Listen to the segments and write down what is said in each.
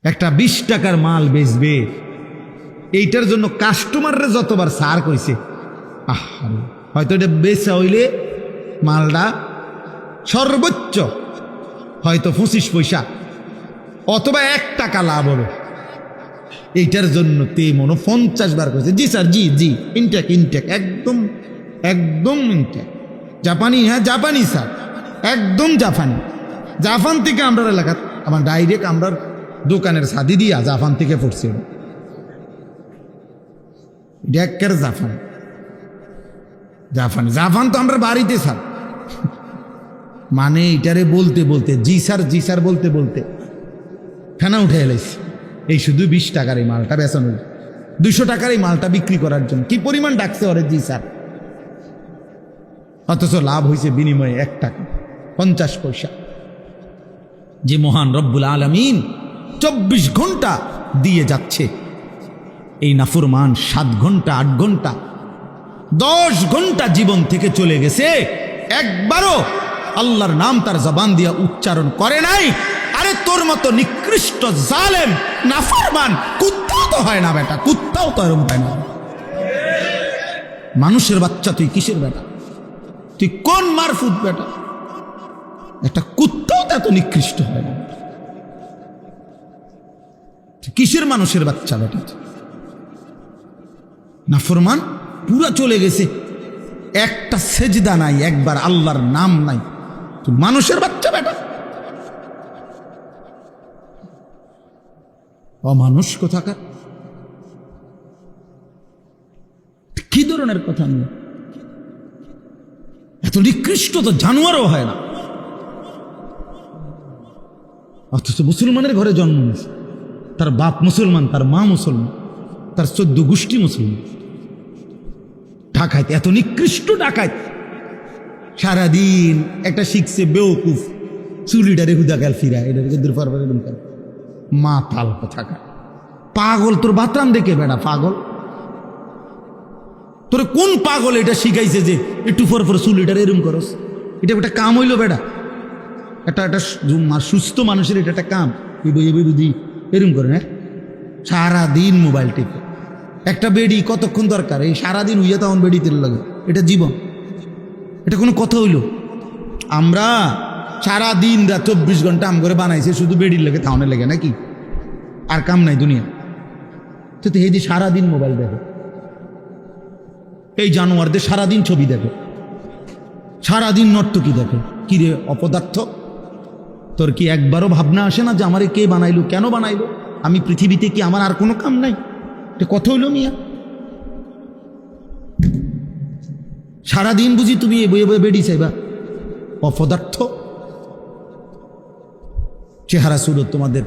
একটা 20 টাকার মাল বেচবে, এইটার জন্য কাস্টমাররা যতবার সার কইছে, হয়তো এটা বেচা হইলে মালটা সর্বোচ্চ হয়তো 25 পয়সা অথবা 1 টাকা লাভ হবে। এইটার জন্য তে মনে 50 বার করেছে, জি স্যার, জি জি, ইনটেক ইনটেক, একদম একদম ইনটেক, জাপানি, হ্যাঁ জাপানি স্যার, একদম জাপানি। জাপান থেকে আমরা এলাকা, আমার ডাইরেক্ট আমরা দোকানের সাদি দিয়া জাপান থেকে পড়ছে, ডেকের জাপান, জাপান জাপান তো আমরা বাড়িতে স্যার। মানে এটারে বলতে বলতে জি স্যার বলতে বলতে ফেনা উঠে এলাইছি। এই শুধু 20 টাকার এই মালটা বেচানো, 200 টাকার এই মালটা বিক্রি করার জন্য কি পরিমাণ ডাকছে ওরে জি স্যার, অথচ লাভ হয়েছে বিনিময়ে 1 টাকা 50 পয়সা। যে মহান রব্বুল আলামিন 24 ঘন্টা দিয়ে যাচ্ছে, এই নাফরমান 7 ঘন্টা 8 ঘন্টা 10 ঘন্টা জীবন থেকে চলে গেছে, একবারও আল্লাহর নাম তার জবান দিয়া উচ্চারণ করে নাই। আরে তোর মতো নিকৃষ্ট জালেম নাফরমান কুত্তাও তো হয় না বেটা, কুত্তাও তো এরকম হয় না। মানুষের বাচ্চা তুই কিসের বেটা, তুই কোন মারফুত বেটা? একটা কুত্তাও তো এত নিকৃষ্ট হয় না, কিসের মানুষের বাচ্চা বেটা? নাফরমান পুরা চলে গেছে, একটা সেজদা নাই, একবার আল্লাহর নাম নাই, তুই মানুষের বাচ্চা বেটা, অমানুষ কোথাকার। কি ধরনের কথা নিয়ে এত নিকৃষ্ট? তো জানোয়ারও হয় না, অথচ মুসলমানের ঘরে জন্ম নিয়েছে, তার বাপ মুসলমান, তার মা মুসলমান, তার 14 গোষ্ঠী মুসলমান। ডাকাইত, এত নিকৃষ্ট ডাকাইত, সারাদিন একটা শিখছে বেওকুফ, চুলিটারে হুদা গাল ফিরা, এটা মা তাল কোথাকার পাগল। তোর বাতরাম দেখে বেড়া পাগল, তোর কোন পাগল এটা শিখাইছে যে একটু পর পর চুলিটারে এরম করস? এটা একটা কাম হইল বেড়া? একটা সুস্থ মানুষের এটা একটা কাম? বুঝি এরম করে, হ্যাঁ? সারাদিন মোবাইল টিপে। একটা বেডি কতক্ষণ দরকার? এই সারাদিন উইয়া তখন বেডি তেল লাগে, এটা জীবন? এটা কোনো কথা হইল? আমরা সারাদিন রাত 24 ঘন্টা আম করে বানাইছে শুধু বেডির লেগে, থাউনের লেগে, নাকি? আর কাম নাই দুনিয়া? তো এই যে সারাদিন মোবাইল দেখে, এই জানোয়ারদের সারাদিন ছবি দেখে, সারাদিন নর্তকী দেখে। কি রে অপদার্থ, তোর কি একবারও ভাবনা আসে না যে আমারে কে বানাইলো, কেন বানাইলো? আমি পৃথিবীতে কি আমার আর কোনো কাম নাই? এটা কথা হইল মিয়া? সারাদিন বুঝি তুমি এ বইয়ে বইয়ে বেডি চাইবা? অপদার্থ চেহারা সুরত তোমাদের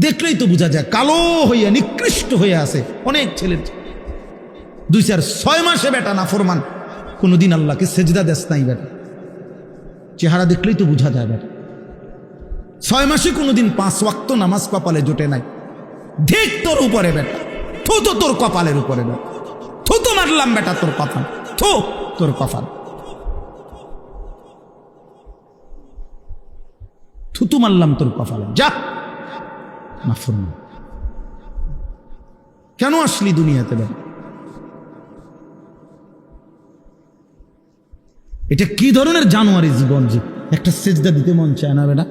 দেখলেই তো বোঝা যায়, কালো হইয়া নিকৃষ্ট হয়ে আছে অনেক ছেলের। 2-4-6 মাসে বেটা নাফরমান, কোনোদিন আল্লাহকে সেজদা দেস নাই বেটা, চেহারা দেখলেই তো বোঝা যায় বেটা। 6 মাসে কোনোদিন 5 ওয়াক্ত নামাজ কপালে জোটে নাই। ঠিক তোর উপরে বেটা, থু তো তোর কপালের উপরে বেটা, থু তো মারলাম বেটা তোর কপাল, থু তোর কপাল, থুতু মারলাম তোর কপালে, যা নাফরমান। কেন আসলি দুনিয়াতে বেটা? এটা কি ধরনের জানোয়ারি জীবন যে একটা সেজদা দিতে মন চায় না বেটা?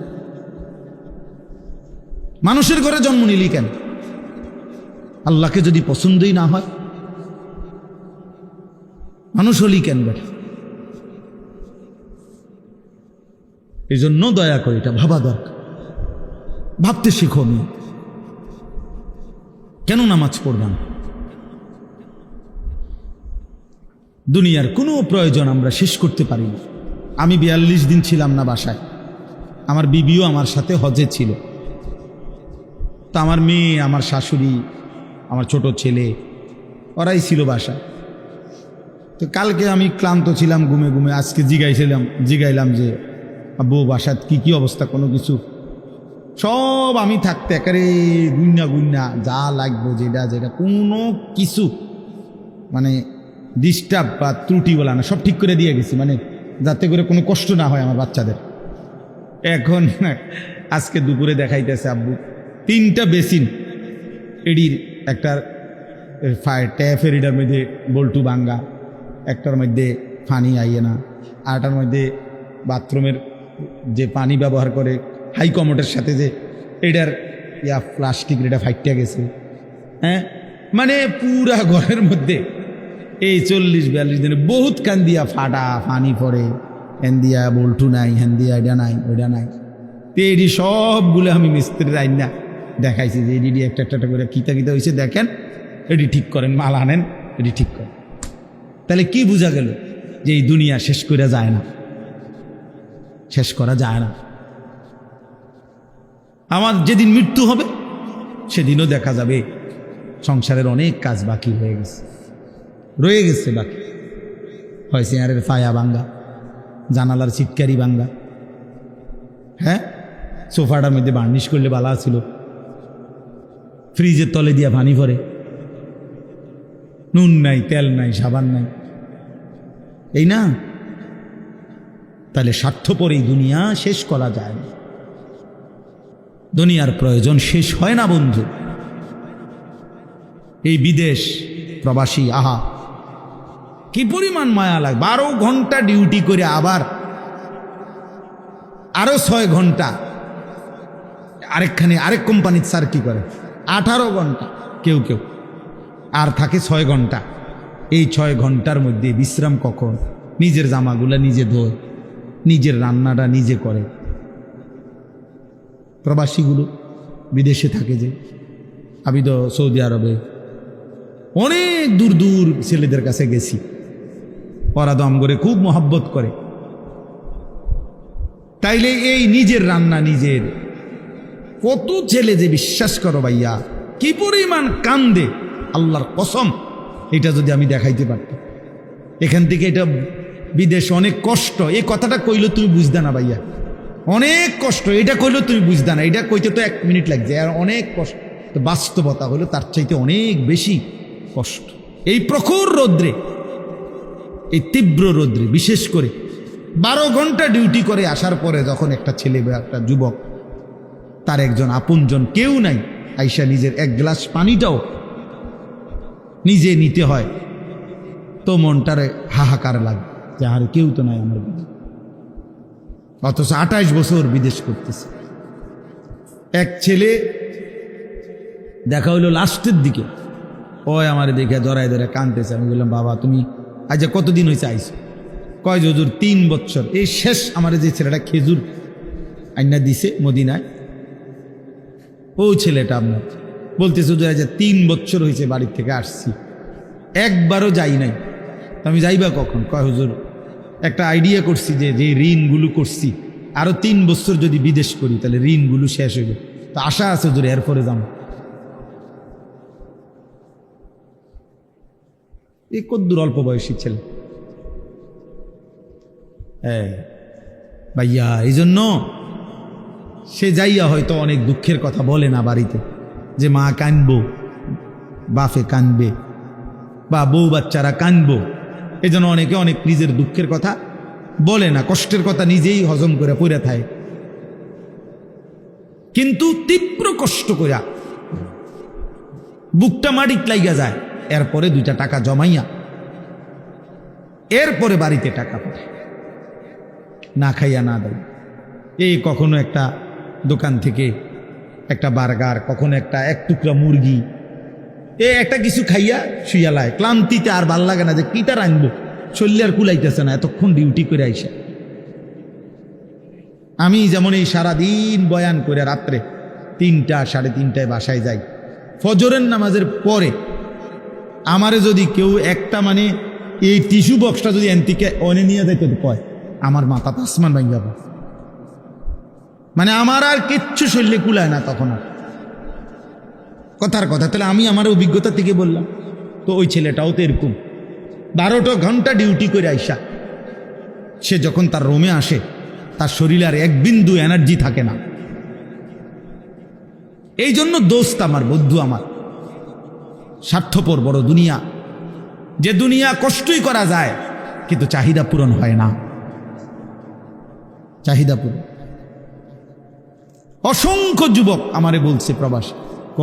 মানুষের ঘরে জন্ম নিলি কেন? আল্লাহকে যদি পছন্দই না হয় মানুষ হলি কেন বেটা? এই জন্য দয়া করে এটা ভাবা দরকার, ভাবতে শিখো। আমি কেন নামাজ পড়বাম? দুনিয়ার কোনো প্রয়োজন আমরা শেষ করতে পারি না। আমি 42 দিন ছিলাম না বাসায়, আমার বিবিও আমার সাথে হজে ছিল। তা আমার মেয়ে, আমার শাশুড়ি, আমার ছোট ছেলে, ওরাই ছিল বাসায়। তো কালকে আমি ক্লান্ত ছিলাম ঘুমে ঘুমে, আজকে জিগাইলাম যে আব্বু বাসায় কি কি অবস্থা, কোনো কিছু? সব আমি থাকতে একেবারে গুন্না যা লাগবো যেটা যেটা কোনো কিছু মানে ডিস্টার্ব বা ত্রুটি বলা না, সব ঠিক করে দিয়ে গেছি, মানে যাতে করে কোনো কষ্ট না হয় আমার বাচ্চাদের। এখন আজকে দুপুরে দেখাইতেছে আব্বু 3টা বেসিন, এডির একটা ট্যাপের এটার মধ্যে বল্টু ভাঙ্গা, একটার মধ্যে পানি আইয়ে না, আরটার মধ্যে বাথরুমের যে পানি ব্যবহার করে হাই কমোডের সাথে যে এটার প্লাস্টিক এটা ফাইটটা গেছে। হ্যাঁ, মানে পুরা ঘরের মধ্যে এই 40-42 দিনে বহুত কান্দিয়া ফাটা পানি পড়ে, হ্যান দিয়া বল্টু নাই, হ্যান দিয়া এটা নাই, ওইটা নাই। তো এডি সবগুলো আমি মিস্ত্রির আইন না দেখাইছি যে এডি একটা একটা করে কিতা কিতা হয়েছে দেখেন, এটি ঠিক করেন, মাল আনেন, এটি ঠিক করেন। তাহলে কি বোঝা গেল যে এই দুনিয়া শেষ করা যায় না, শেষ করা যায় না। আমার যেদিন মৃত্যু হবে সেদিনও দেখা যাবে সংসারের অনেক কাজ বাকি হয়ে গেছে, রয়ে গেছে বাকি। হয় চেয়ারের ফায়া ভাঙ্গা, জানালার চিটকারি ভাঙ্গা, হ্যাঁ, সোফাটার মধ্যে বার্নিশ করলে বালা ছিল, ফ্রিজের তলে দিয়া পানি পড়ে, নুন নাই, তেল নাই, সাবান নাই, এই না? তাহলে স্বার্থপর এই দুনিয়া শেষ করা যায় না। দুনিয়ার প্রয়োজন শেষ হয় না বন্ধু। এই বিদেশ প্রবাসী, আহা কি পরিমাণ মায়া লাগে। 12 ঘন্টা ডিউটি করে আবার আরো 6 ঘন্টা আরেকখানে আরেক কোম্পানির স্যার কি করে 18 ঘন্টা, কেউ কেউ আর থাকে 6 ঘন্টা। এই 6 ঘন্টার মধ্যে বিশ্রাম কখন? নিজের জামাগুলা নিজে ধোয়, নিজের রান্নাটা নিজে করে। প্রবাসীগুলো বিদেশে থাকে, যে আমি তো সৌদি আরবে অনেক দূর দূর ছেলেদের কাছে গেছি, ওরা দম করে খুব মহব্বত করে। তাইলে এই নিজের রান্না নিজের, কত ছেলে যে বিশ্বাস করো ভাইয়া কি পরিমাণ কান্দে, আল্লাহর কসম। এটা যদি আমি দেখাইতে পারতাম। এখান থেকে এটা বিদেশ অনেক কষ্ট, এই কথাটা কইলে তুমি বুঝতে না ভাইয়া, অনেক কষ্ট। এটা কইলে তুমি বুঝতে না, এটা কইতে তো 1 মিনিট লাগছে, আর অনেক কষ্ট। তো বাস্তবতা হলো তার চাইতে অনেক বেশি কষ্ট। এই প্রখর রৌদ্রে, এই তীব্র রৌদ্রে, বিশেষ করে 12 ঘন্টা ডিউটি করে আসার পরে যখন একটা ছেলে বা একটা যুবক, তার একজন আপনজন কেউ নাই, আইসা নিজের 1 গ্লাস পানিটাও নিজে নিতে হয়, তো মনটারে হাহাকার লাগে যে আর কেউ তো নাই আমার। অথচ 28 বছর বিদেশ করতেছে। এক ছেলে দেখা হইলো লাস্টের দিকে, ওই আমার দেখে জড়াই ধরে কাঁদতেছে। আমি বললাম, বাবা তুমি আজ কতদিন হয়েছে আইসো? কয় হুজুর 3 বছর। এই শেষ আমার যে ছেলেটা খেজুর আইনা দিছে মদিনায়, ও ছেলেটা আপনার বলতেছে হুজুর আজ 3 বছর হয়েছে বাড়ির থেকে আসছি, একবারও যাই নাই। আমি যাইবা কখন? কয় হুজুর একটা আইডিয়া করছি যে যে ঋণগুলো করছি আরো 3 বছর যদি বিদেশ করি তাহলে ঋণগুলো শেষ হইবে, তো আশা আছে হুজুর এরপরে যাবো। এই কদ্দুর অল্প বয়সী ছেলে। হ্যাঁ ভাইয়া, এই জন্য সে যাইয়া হয়তো অনেক দুঃখের কথা বলে না বাড়িতে, যে মা কানবো, বাপে কানবে, বা বউ বাচ্চারা কানবো। এই জন্য অনেকে অনেক নিজের দুঃখের কথা বলে না, কষ্টের কথা নিজেই হজম করে পড়ে থাকে। কিন্তু তীব্র কষ্ট কইরা বুকটা মাটিত লাইগা যায়, এরপরে 2টা টাকা জমাইয়া এরপরে বাড়িতে টাকা পাঠায়, না খাইয়া না দেয়। এই কখনো একটা দোকান থেকে একটা বার্গার, কখনো একটা 1 টুকরা মুরগি, একটা কিছু খাইয়া শুইয়ালায়। ক্লান্তিতে আর ভাল লাগে না যে কিটা রাখবো, শরীরে আর কুলাইতেছে না, এতক্ষণ ডিউটি করে আইসা। আমি যেমন এই সারাদিন বয়ান করে রাত্রে 3টা 3:30টায় বাসায় যাই, ফজরের নামাজের পরে আমারে যদি কেউ একটা মানে এই টিস্যু বক্সটা যদি এনতিকে অনে নিয়ে যাইতে কয়, আমার মাথা আসমান ভাঙ যাবে। মানে আমার আর কিচ্ছু শরীরে কুলায় না তখন আর। কথার কথা, তাহলে আমি আমার অভিজ্ঞতা থেকে বললাম। তো ওই ছেলেটাও তো এরকম 12টা ঘন্টা ডিউটি করে আইসা সে যখন তার রুমে আসে, তার শরীরে আর 1 বিন্দু এনার্জি থাকে না। এই জন্য দোস্ত আমার, বন্ধু আমার, স্বার্থপর বড় দুনিয়া, যে দুনিয়া কষ্টই করা যায় কিন্তু চাহিদা পূরণ হয় না, চাহিদা পূরণ। অসংখ্য যুবক আমারে বলছে প্রবাস,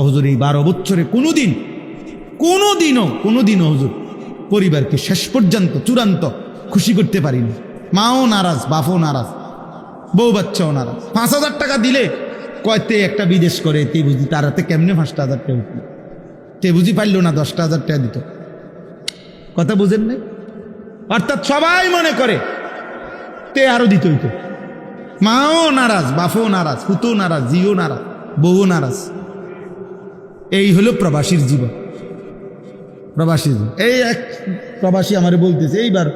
হুজুর এই 12 বছরে কোনোদিনও হুজুর পরিবারকে শেষ পর্যন্ত চূড়ান্ত খুশি করতে পারিনি। মাও নারাজ, বাপও নারাজ, বউ বাচ্চাও নারাজ। 5,000 টাকা দিলে কয়তে একটা বিদেশ করে, তে বুঝি তার হাতে কেমনে 5,000 টাকা উঠল, তে বুঝি পারলো না 10,000 টাকা দিত। কথা বুঝেন নাই? অর্থাৎ সবাই মনে করে তে আরো দিত হইতো। মাও নারাজ, বাপও নারাজ, পুতও নারাজ, জিও নারাজ, বউও নারাজ। এই হলো প্রবাসীর জীবন। প্রবাসী এই এক প্রবাসী আমারে বলতেছে এইবার,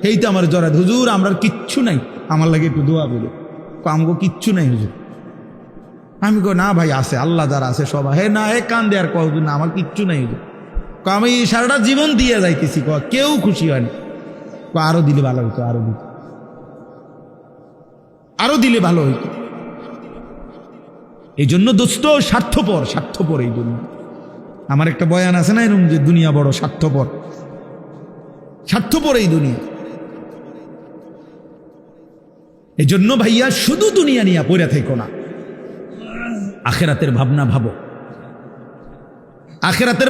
এই তো আমার জড়াত, হুজুর আমরা কিচ্ছু নাই, আমার লাগে একটু দোয়া বলে। আমগো কিচ্ছু নাই হুজুর। আমি কো না ভাই আছে, আল্লাহ যারা আছে সবাই। হে না, হে কান দেয়ার কও না, আমার কিচ্ছু নাই হুজুর। আমি সারাটা জীবন দিয়ে যাইতেছি, কেউ খুশি হয়নি। আরো দিলে ভালো হইতো, আরো দিলে ভালো হইতো। এই জন্য দোস্ত স্বার্থপর এই জন্য। আমার একটা বয়ান আছে না এরকম, যে দুনিয়া বড় স্বার্থপর এই দুনিয়া। এই জন্য ভাইয়া শুধু দুনিয়া নিয়ে পড়ে থেকো না, আখেরাতের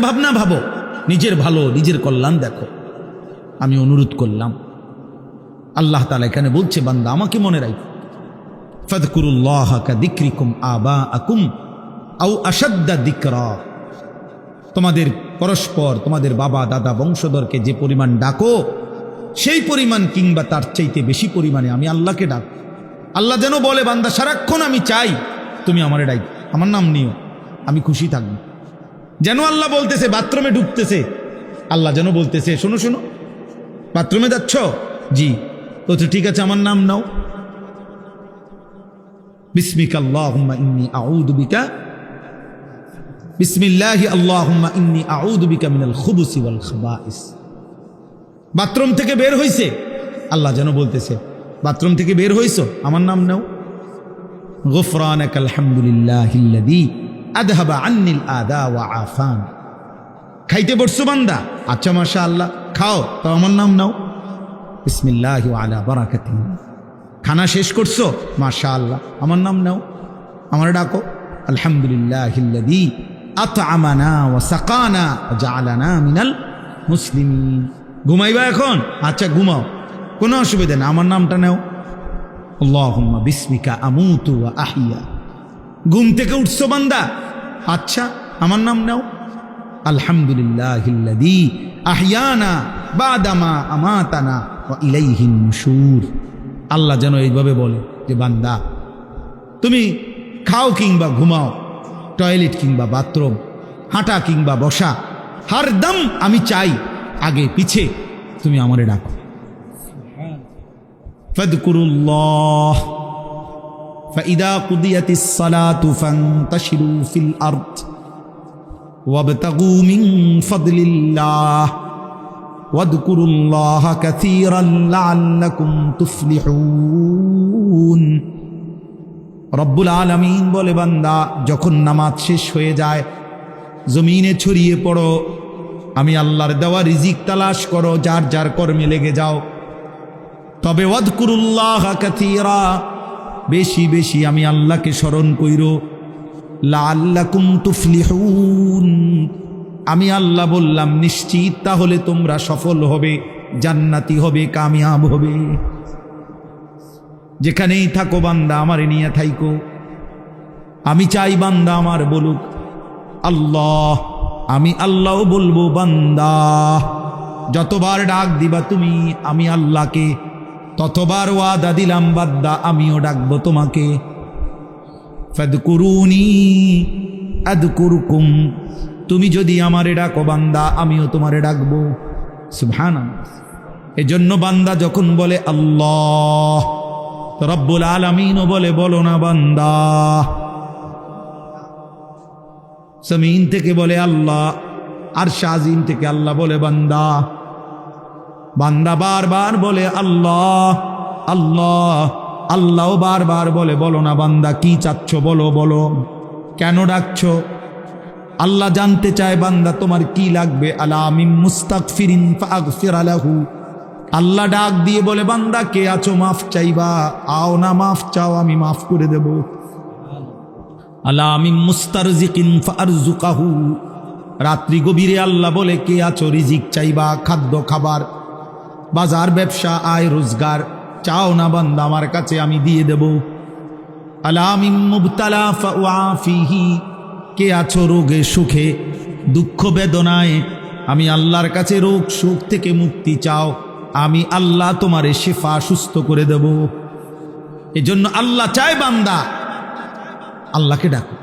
ভাবনা ভাবো, নিজের ভালো, নিজের কল্যাণ দেখো। আমি অনুরোধ করলাম, আল্লাহ তাআলা এখানে বলছে বান্দা আমাকে মনে রাখো, ফাযকুরুল্লাহা কাযিকরিকুম আবাআকুম আও আশাদ্দা যিকরা। তোমাদের পরস্পর, তোমাদের বাবা দাদা বংশধরকে যে পরিমাণ ডাকো, সেই পরিমাণ কিংবা তার চাইতে বেশি পরিমাণে আমি আল্লাহকে ডাক। আল্লাহ যেন বলে বান্দা সারাক্ষণ আমি চাই তুমি আমারে ডাক, আমার নাম নিও, আমি খুশি থাকবো। যেন আল্লাহ বলতেছে, বাথরুমে ঢুকতেছে, আল্লাহ যেন বলতেছে শোনো বাথরুমে যাচ্ছ, জি, তো ঠিক আছে আমার নাম নাও, বিসমিকা আল্লাহুম্মা ইন্নী আউযু বিকা, বিসমিল্লাহি আল্লাহুম্মা ইন্নী আউযু বিকা মিনাল খুবুসি ওয়াল খাবাইস। বাথরুম থেকে বের হইছে, আল্লাহ যেন বলতেছে বাথরুম থেকে বের হইছো, আমার নাম নাও, গুফরানাকাল হামদুলিল্লাহিল্লাযী আযহাবা আন্নিল আদা ওয়া আফান। খাইতে বসছো বান্দা, আচ্ছা মাশাআল্লাহ খাও, তো আমার নাম নাও, বিসমিল্লাহি ওয়া আলা বারাকাতিহি। খানা শেষ করছো, মাশাআল্লাহ আমার নাম নাও, আমার ডাকো, আলহামদুলিল্লাহিল্লাযী আত'আমানা ওয়া সাকানা ওয়া জাআলানা মিনাল মুসলিমিন। ঘুমাইবা এখন, আচ্ছা ঘুমাও, কোনো অসুবিধা না, আমার নামটা নাও, আল্লাহুম্মা বিসমিকা আমুতু ওয়া আহইয়া। ঘুম থেকে উঠছো বান্দা, আচ্ছা আমার নাম নাও, আলহামদুলিল্লাহিল্লাযী আহইয়ানা বাদামা আমাতানা ওয়া ইলাইহিন নুশুর। আল্লাহ যেন এইভাবে বলে যে বান্দা তুমি খাও কিংবা ঘুমাও, টয়লেট কিংবা বাথরুম, হাঁটা কিংবা বসা, হরদম আমি চাই আগে পিছে তুমি আমারে ডাকো। ফাযকুরুল্লাহ ফাইদা কুদিয়াতিস সালাতু ফান্তাশিরু ফিল আরদ ওয়াবতাগু মিন ফাদলিল্লাহ ওয়াযকুরুল্লাহা কাসীরান লাআল্লাকুম তুফলিহুন। রব্বুল আলামিন বলে বান্দা যখন নামাজ শেষ হয়ে যায়, জমিনে ছড়িয়ে পড়ো, আমি আল্লাহর দেওয়া রিজিক তালাশ করো, যার যার কর্মে লেগে যাও। তবে ওয়াযকুরুল্লাহা কাসীরা, বেশি বেশি আমি আল্লাহকে স্মরণ কইরো, লাআল্লাকুম তুফলিহুন। আমি আল্লাহ বললাম নিশ্চিত, তাহলে তোমরা সফল হবে, জান্নাতি হবে, কামিয়াব হবে। যেখানেই থাকো বান্দা আমারে নিয়ে থাইকো। আমি চাই বান্দা আমার বলুক আল্লাহ, আমি আল্লাহও বলবো বান্দা। যতবার ডাক দিবা তুমি আমি আল্লাহকে, ততবার ওয়াদা দিলাম বান্দা আমিও ডাকবো তোমাকে। ফাদকুরুনি আযকুরকুম, তুমি যদি আমারে ডাকো বান্দা আমিও তোমারে ডাকবো। সুবহানাল্লাহ। এজন্য বান্দা যখন বলে আল্লাহ, রব্বুল আলামিনও বলে বলো না বান্দা। জমিন থেকে বলে আল্লাহ, আরশ আজিম থেকে আল্লাহ বলে বান্দা। বান্দা বারবার বলে আল্লাহ আল্লাহ, আল্লাহও বারবার বলে বলো না বান্দা কি চাচ্ছ, বলো বলো, কেন ডাকছো। আল্লাহ জানতে চায় বান্দা তোমার কি লাগবে। আলা মিন মুস্তাগফিরিন ফাগফির লাহু। আল্লাহ ডাক দিয়ে বলে বান্দা কে আছো, মাফ চাইবা, আও না মাফ চাও, আমি মাফ করে দেব। আলা মিন মুস্তারজিকিন ফারজুকাহু, রাত্রি গভীরে আল্লাহ বলে কে আছো রিজিক চাইবা, খাদ্য খাবার, বাজার ব্যবসা, আয় রোজগার চাও না বান্দা, আমার কাছে আমি দিয়ে দেব। আলা মিন মুবতালা ফাউআফিহি, কে আছো রোগে সুখে দুঃখ বেদনায়, আমি আল্লাহর কাছে রোগ সুখ থেকে মুক্তি চাও, আমি আল্লাহ তোমারে শিফা সুস্থ করে দেব। এজন্য আল্লাহ চায় বান্দা আল্লাহকে ডাকো,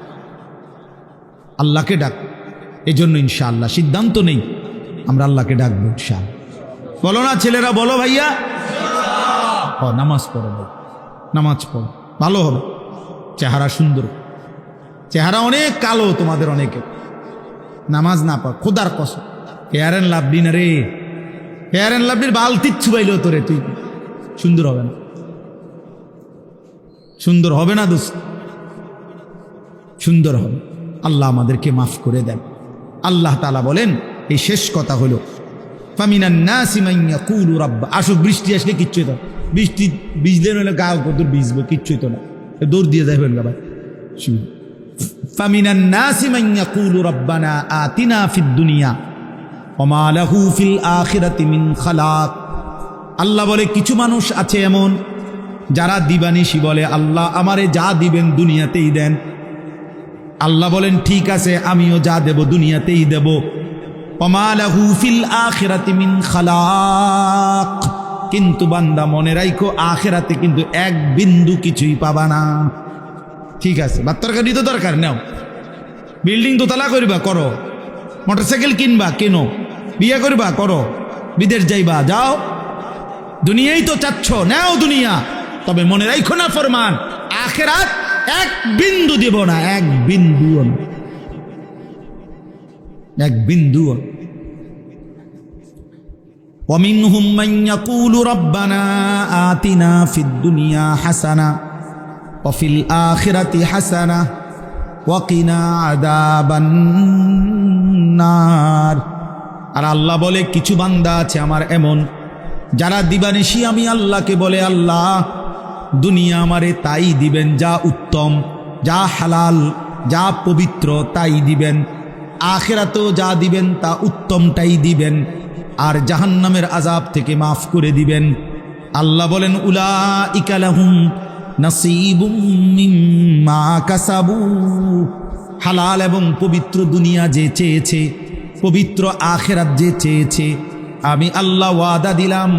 আল্লাহকে ডাকো। এজন্য ইনশাআল্লাহ সিদ্ধান্ত নেই আমরা আল্লাহকে ডাকবো ইনশাআল্লাহ। বলো না ছেলেরা, বলো ভাইয়া, নামাজ পড়ো ভাই, নামাজ পড়ো, ভালো হবে। চেহারা সুন্দর, চেহারা অনেক কালো তোমাদের অনেকে, নামাজ না পড়, খোদার কসম ফেয়ার অ্যান্ড লাভলি না রে, ফেয়ার অ্যান্ড লাভলির বালতি ছুবাইল তোরে, তুই সুন্দর হবে না, সুন্দর হবে না দোস্ত, সুন্দর হবে। আল্লাহ আমাদেরকে মাফ করে দেন। আল্লাহ তাআলা বলেন, এই শেষ কথা হলো ফামিনান নাসি মান ইয়াকুলু রাব্বা, আসুক বৃষ্টি আসলে কিচ্ছুই তো, বৃষ্টি ভিজলে নইলে গা কত ভিজবো, কিচ্ছুই তো না, দৌড় দিয়ে যাবেন গা ভাই। ফামিনান নাসি মান ইয়াকুলু রাব্বানা আতিনা ফিদ দুনিয়া ওয়া মা লাহু ফিল আখিরাতি মিন খালাক। আল্লাহ বলে কিছু মানুষ আছে এমন যারা দিবানিশি বলে আল্লাহ আমারে যা দিবেন দুনিয়াতেই দেন। আল্লাহ বলেন ঠিক আছে, আমিও যা দেব দুনিয়াতেই দেব। ওয়া মা লাহু ফিল আখিরাতি মিন খালাক, কিন্তু বান্দা মনে রাখো আখিরাতে কিন্তু এক বিন্দু কিছুই পাবা না। ঠিক আছে, বাত্তার গাড়ি তো দরকার নাও, বিল্ডিং দোতলা করবা করো, মোটরসাইকেল কিনবা কেনো, বিয়ে করবা করো, বিদেশ যাইবা যাও, দুনিয়াই তো চাচ্ছ নাও দুনিয়া, তবে মনে রাখো না ফরমান আখিরাত এক বিন্দু দেব না, এক বিন্দু, এক বিন্দু। ومنهم من يقول ربنا آتنا في الدنيا حسنة وفي الآخرة حسنة وقنا عذاب النار। আর আল্লাহ বলে কিছু বান্দা আছে আমার এমন যারা দিবানিশি আমি আল্লাহকে বলে আল্লাহ দুনিয়া আমারে তাই দিবেন যা উত্তম, যা হালাল, যা পবিত্র তাই দিবেন, আখিরাতেও যা দিবেন তা উত্তমটাই দিবেন, আর জাহান্নামের আযাব থেকে মাফ করে দিবেন। আল্লাহ বলেন উলাইকা লাহুম নাসীবুম মিম্মা কাসাবু, হালাল এবং পবিত্র দুনিয়া যে চেয়েছে, পবিত্র আখিরাত যে চেয়েছে, আমি আল্লাহ ওয়াদা দিলাম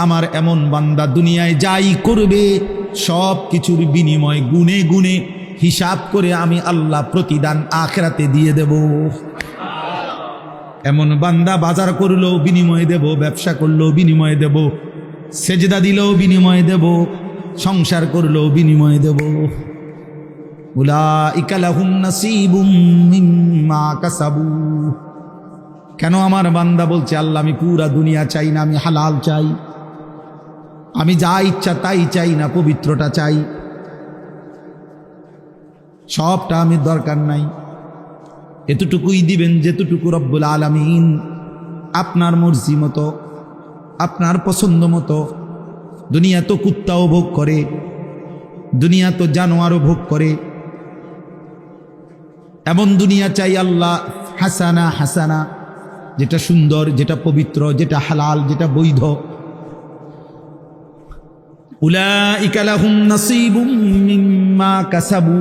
আমার এমন বান্দা দুনিয়ায় যাই করবে সব কিছুর বিনিময় গুনে গুনে হিসাব করে আমি আল্লাহ প্রতিদান আখিরাতে দিয়ে দেব। এমন বান্দা বাজার করলেও বিনিময় দেব, ব্যবসা করলেও বিনিময় দেব, সেজদা দিলেও বিনিময় দেব, সংসার করলেও বিনিময় দেব। উলাইকা লাহুম নাসীবুম মিম্মা কাসাবু। কেন আমার বান্দা বলছে আল্লাহ আমি পুরা দুনিয়া চাই না, আমি হালাল চাই, আমি যা ইচ্ছা তাই চাই না, পবিত্রটা চাই, সবটা আমি দরকার নাই, এতটুকুই দিবেন যেতটুকু রব্বুল আলামিন আপনার মর্জি মতো, আপনার পছন্দ মতো। দুনিয়া তো কুত্তাও ভোগ করে, দুনিয়া তো জানোয়ারও ভোগ করে, এমন দুনিয়া চাই আল্লাহ হাসানা, হাসানা যেটা সুন্দর, যেটা পবিত্র, যেটা হালাল, যেটা বৈধ। উলাইকা লাহুম নাসীবুম মিম্মা কাসাবু।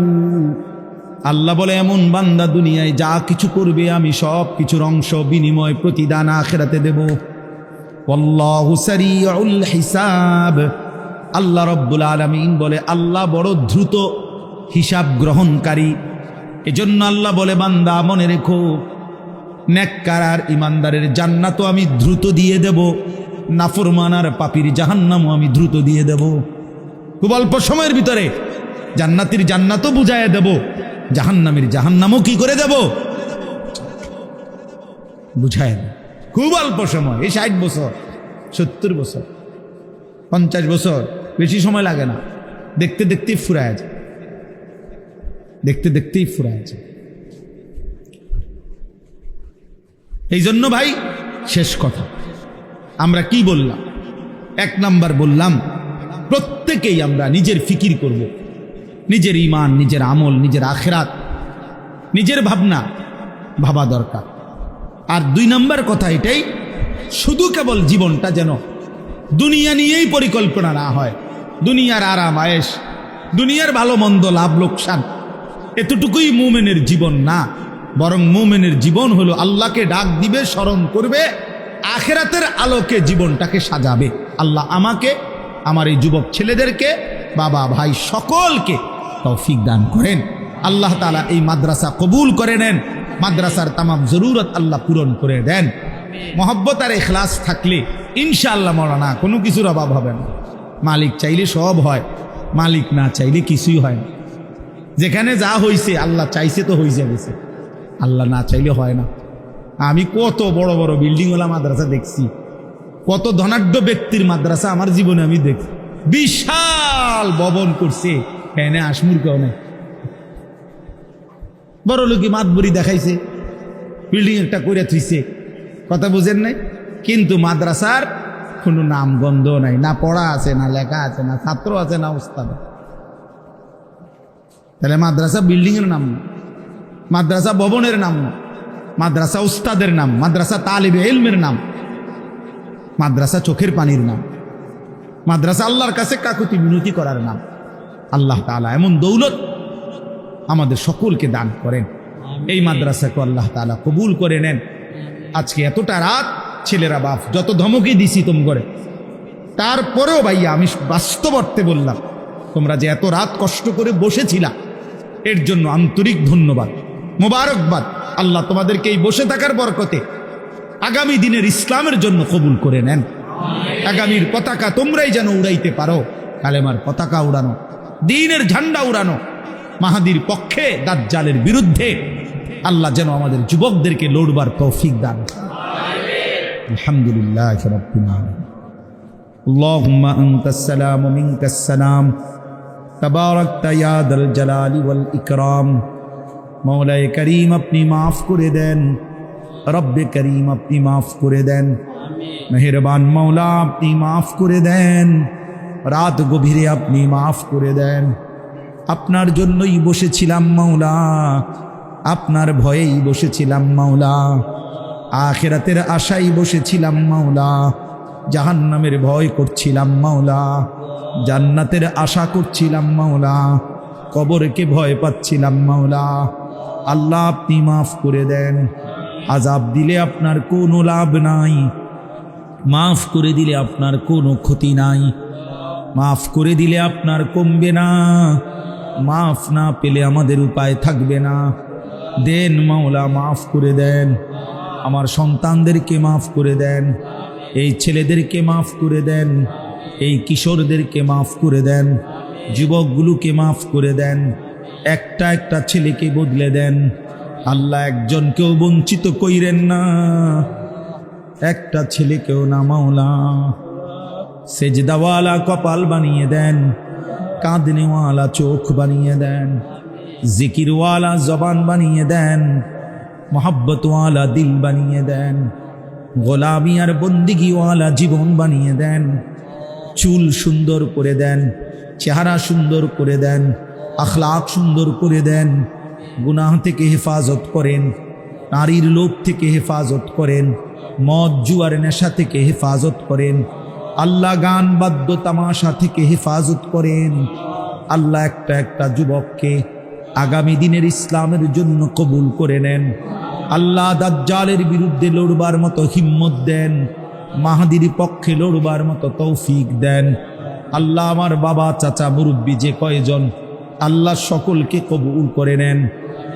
আল্লাহ বলে এমন বান্দা দুনিয়ায় যা কিছু করবে আমি সব কিছুর অংশ বিনিময় প্রতিদান আখিরাতে দেব। ওয়াল্লাহু সারিউল হিসাব। আল্লাহ রব্বুল আলামিন বলে আল্লাহ বড় দ্রুত হিসাব গ্রহণকারী। এজন্য আল্লাহ বলে বান্দা মনে রেখো নেককার আর ইমানদারের জান্নাতও আমি দ্রুত দিয়ে দেব, নাফরমান আর পাপীর জাহান্নামও আমি দ্রুত দিয়ে দেব। খুব অল্প সময়ের ভিতরে জান্নাতীর জান্নাতও বুঝাইয়া দেব, জাহান্নামের জাহান্নামও কি করে দেব, বুঝাইয়া দেব। খুব অল্প সময়, এই 60 বছর 70 বছর 50 বছর, বেশি সময় লাগে না, দেখতে দেখতেই ফুরায় যায়, দেখতে দেখতেই ফুরায় যায়। এই জন্য ভাই শেষ কথা আমরা কি বললাম? 1 নাম্বার বললাম প্রত্যেকেই আমরা নিজের ফিকির করব, নিজের ঈমান, নিজের আমল, নিজের আখিরাত, নিজের ভাবনা ভাবা দরকার। আর 2 নম্বর কথা এটাই, শুধু কেবল জীবনটা যেন দুনিয়া নিয়েই পরিকল্পনা না হয়, দুনিয়ার আরাম আয়েশ, দুনিয়ার ভালো মন্দ, লাভ লোকসান, এতটুকুই মুমিনের জীবন না। বরং মুমিনের জীবন হলো আল্লাহকে ডাক দিবে, স্মরণ করবে, আখিরাতের আলোকে জীবনটাকে সাজাবে। আল্লাহ আমাকে, আমার এই যুবক ছেলেদেরকে, বাবা ভাই সকলকে তৌফিক দান করেন। আল্লাহ তাআলা এই মাদ্রাসা কবুল করে নেন, মাদ্রাসার তামাম জরুরত আল্লাহ পূরণ করে দেন। মহব্বত আর ইখলাস থাকলে ইনশাআল্লাহ মৌলানা কোনো কিছুর অভাব হবে না। মালিক চাইলে সব হয়, মালিক না চাইলে কিছুই হয় না। যেখানে যা হয়েছে আল্লাহ চাইছে তো হয়ে গেছে, আল্লাহ না চাইলে হয় না। আমি কত বড় বড় বিল্ডিংওয়ালা মাদ্রাসা দেখছি, কত ধনাঢ্য ব্যক্তির মাদ্রাসা আমার জীবনে আমি দেখছি। বিশাল ভবন করছে, এনে আসমুর কেউ নেই, বড় লোকই মাতবরি দেখাইছে, বিল্ডিং একটা করে থুইছে, কথা বুঝেন নাই। কিন্তু মাদ্রাসার কোনো নাম গন্ধ নাই, না পড়া আছে, না লেখা আছে, না ছাত্র আছে, না উস্তাদ। তাহলে মাদ্রাসা বিল্ডিং এর নাম না, মাদ্রাসা ভবনের নাম না, মাদ্রাসা উস্তাদের নাম, মাদ্রাসা তালিবে ইলমের নাম, মাদ্রাসা চোখের পানির নাম, মাদ্রাসা আল্লাহর কাছে কাকুতি মিনতি করার নাম। আল্লাহ তাআলা এমন দৌলত আমাদের সকলকে দান করেন। এই মাদ্রাসাকে আল্লাহ তাআলা কবুল করে নেন। আজকে এতটা রাত ছেলেরা বাপ যত ধমকি দিছি তোম করে, তারপরেও ভাইয়া আমি বাস্তব অর্থে বললাম, তোমরা যে এত রাত কষ্ট করে বসেছিলা এর জন্য আন্তরিক ধন্যবাদ, মোবারকবাদ। আল্লাহ তোমাদেরকে এই বসে থাকার বরকতে আগামী দিনের ইসলামের জন্য কবুল করে নেন। আগামীর পতাকা তোমরাই যেন উড়াইতে পারো, কালেমার পতাকা উড়ানো, দ্বীনের ঝান্ডা উড়ানো, মাহাদির পক্ষে, দাজ্জালের বিরুদ্ধে আল্লাহ যেন আমাদের যুবকদেরকে লড়বার তৌফিক দান। আলহামদুলিল্লাহ রাব্বিল আলামিন। আল্লাহুম্মা আনতাস সালাম ওয়া মিনকাস সালাম, তাবারাকতা ইয়া দাল জালালি ওয়াল ইকরাম। মওলায়ে করিম আপনি মাফ করে দেন, রব্বে করিম আপনি মাফ করে দেন, মেহেরবান মওলা আপনি মাফ করে দেন, রাত গভীরে আপনি মাফ করে দেন। আপনার জন্যই বসেছিলাম মাওলা, আপনার ভয়েই বসেছিলাম মাওলা, আখিরাতের আশায় বসেছিলাম মাওলা, জাহান্নামের ভয় করছিলাম মাওলা, জান্নাতের আশা করছিলাম মাওলা, কবরকে ভয় পাচ্ছিলাম মাওলা। আল্লাহ আপনি মাফ করে দেন। আযাব দিলে আপনার কোনো লাভ নাই, মাফ করে দিলে আপনার কোনো ক্ষতি নাই, মাফ করে দিলে আপনার কমবে না, মাফ না পেলে আমাদের উপায় থাকবে না। দেন মাওলা, মাফ করে দেন। আমার সন্তানদেরকে মাফ করে দেন, এই ছেলেদেরকে মাফ করে দেন, এই কিশোরদেরকে মাফ করে দেন, যুবকগুলোকে মাফ করে দেন, একটা একটা ছেলেকে বদলে দেন। আল্লাহ একজনকেও বঞ্চিত কইরেন না, একটা ছেলেকেও না মাওলা। সেজদাওয়ালা কপাল বানিয়ে দেন, কাঁদনেওয়ালা চোখ বানিয়ে দেন, জিকিরওয়ালা জবান বানিয়ে দেন, মোহাব্বতওয়ালা দিল বানিয়ে দেন, গোলামি আর বন্দিগিওয়ালা জীবন বানিয়ে দেন। চুল সুন্দর করে দেন, চেহারা সুন্দর করে দেন, আখলাক সুন্দর করে দেন, গুনাহ থেকে হেফাজত করেন, নারীর লোভ থেকে হেফাজত করেন, মদ জুয়ার নেশা থেকে হেফাজত করেন, আল্লাহ গান বাদ্য তামাশা থেকে হেফাজত করেন। আল্লাহ একটা একটা যুবককে আগামী দিনের ইসলামের জন্য কবুল করে নেন। আল্লাহ দাজ্জালের বিরুদ্ধে লড়বার মতো হিম্মত দেন, মাহাদির পক্ষে লড়বার মতো তৌফিক দেন। আল্লাহ আমার বাবা চাচা মুরব্বী যে কয়জন, আল্লাহ সকলকে কবুল করে নেন।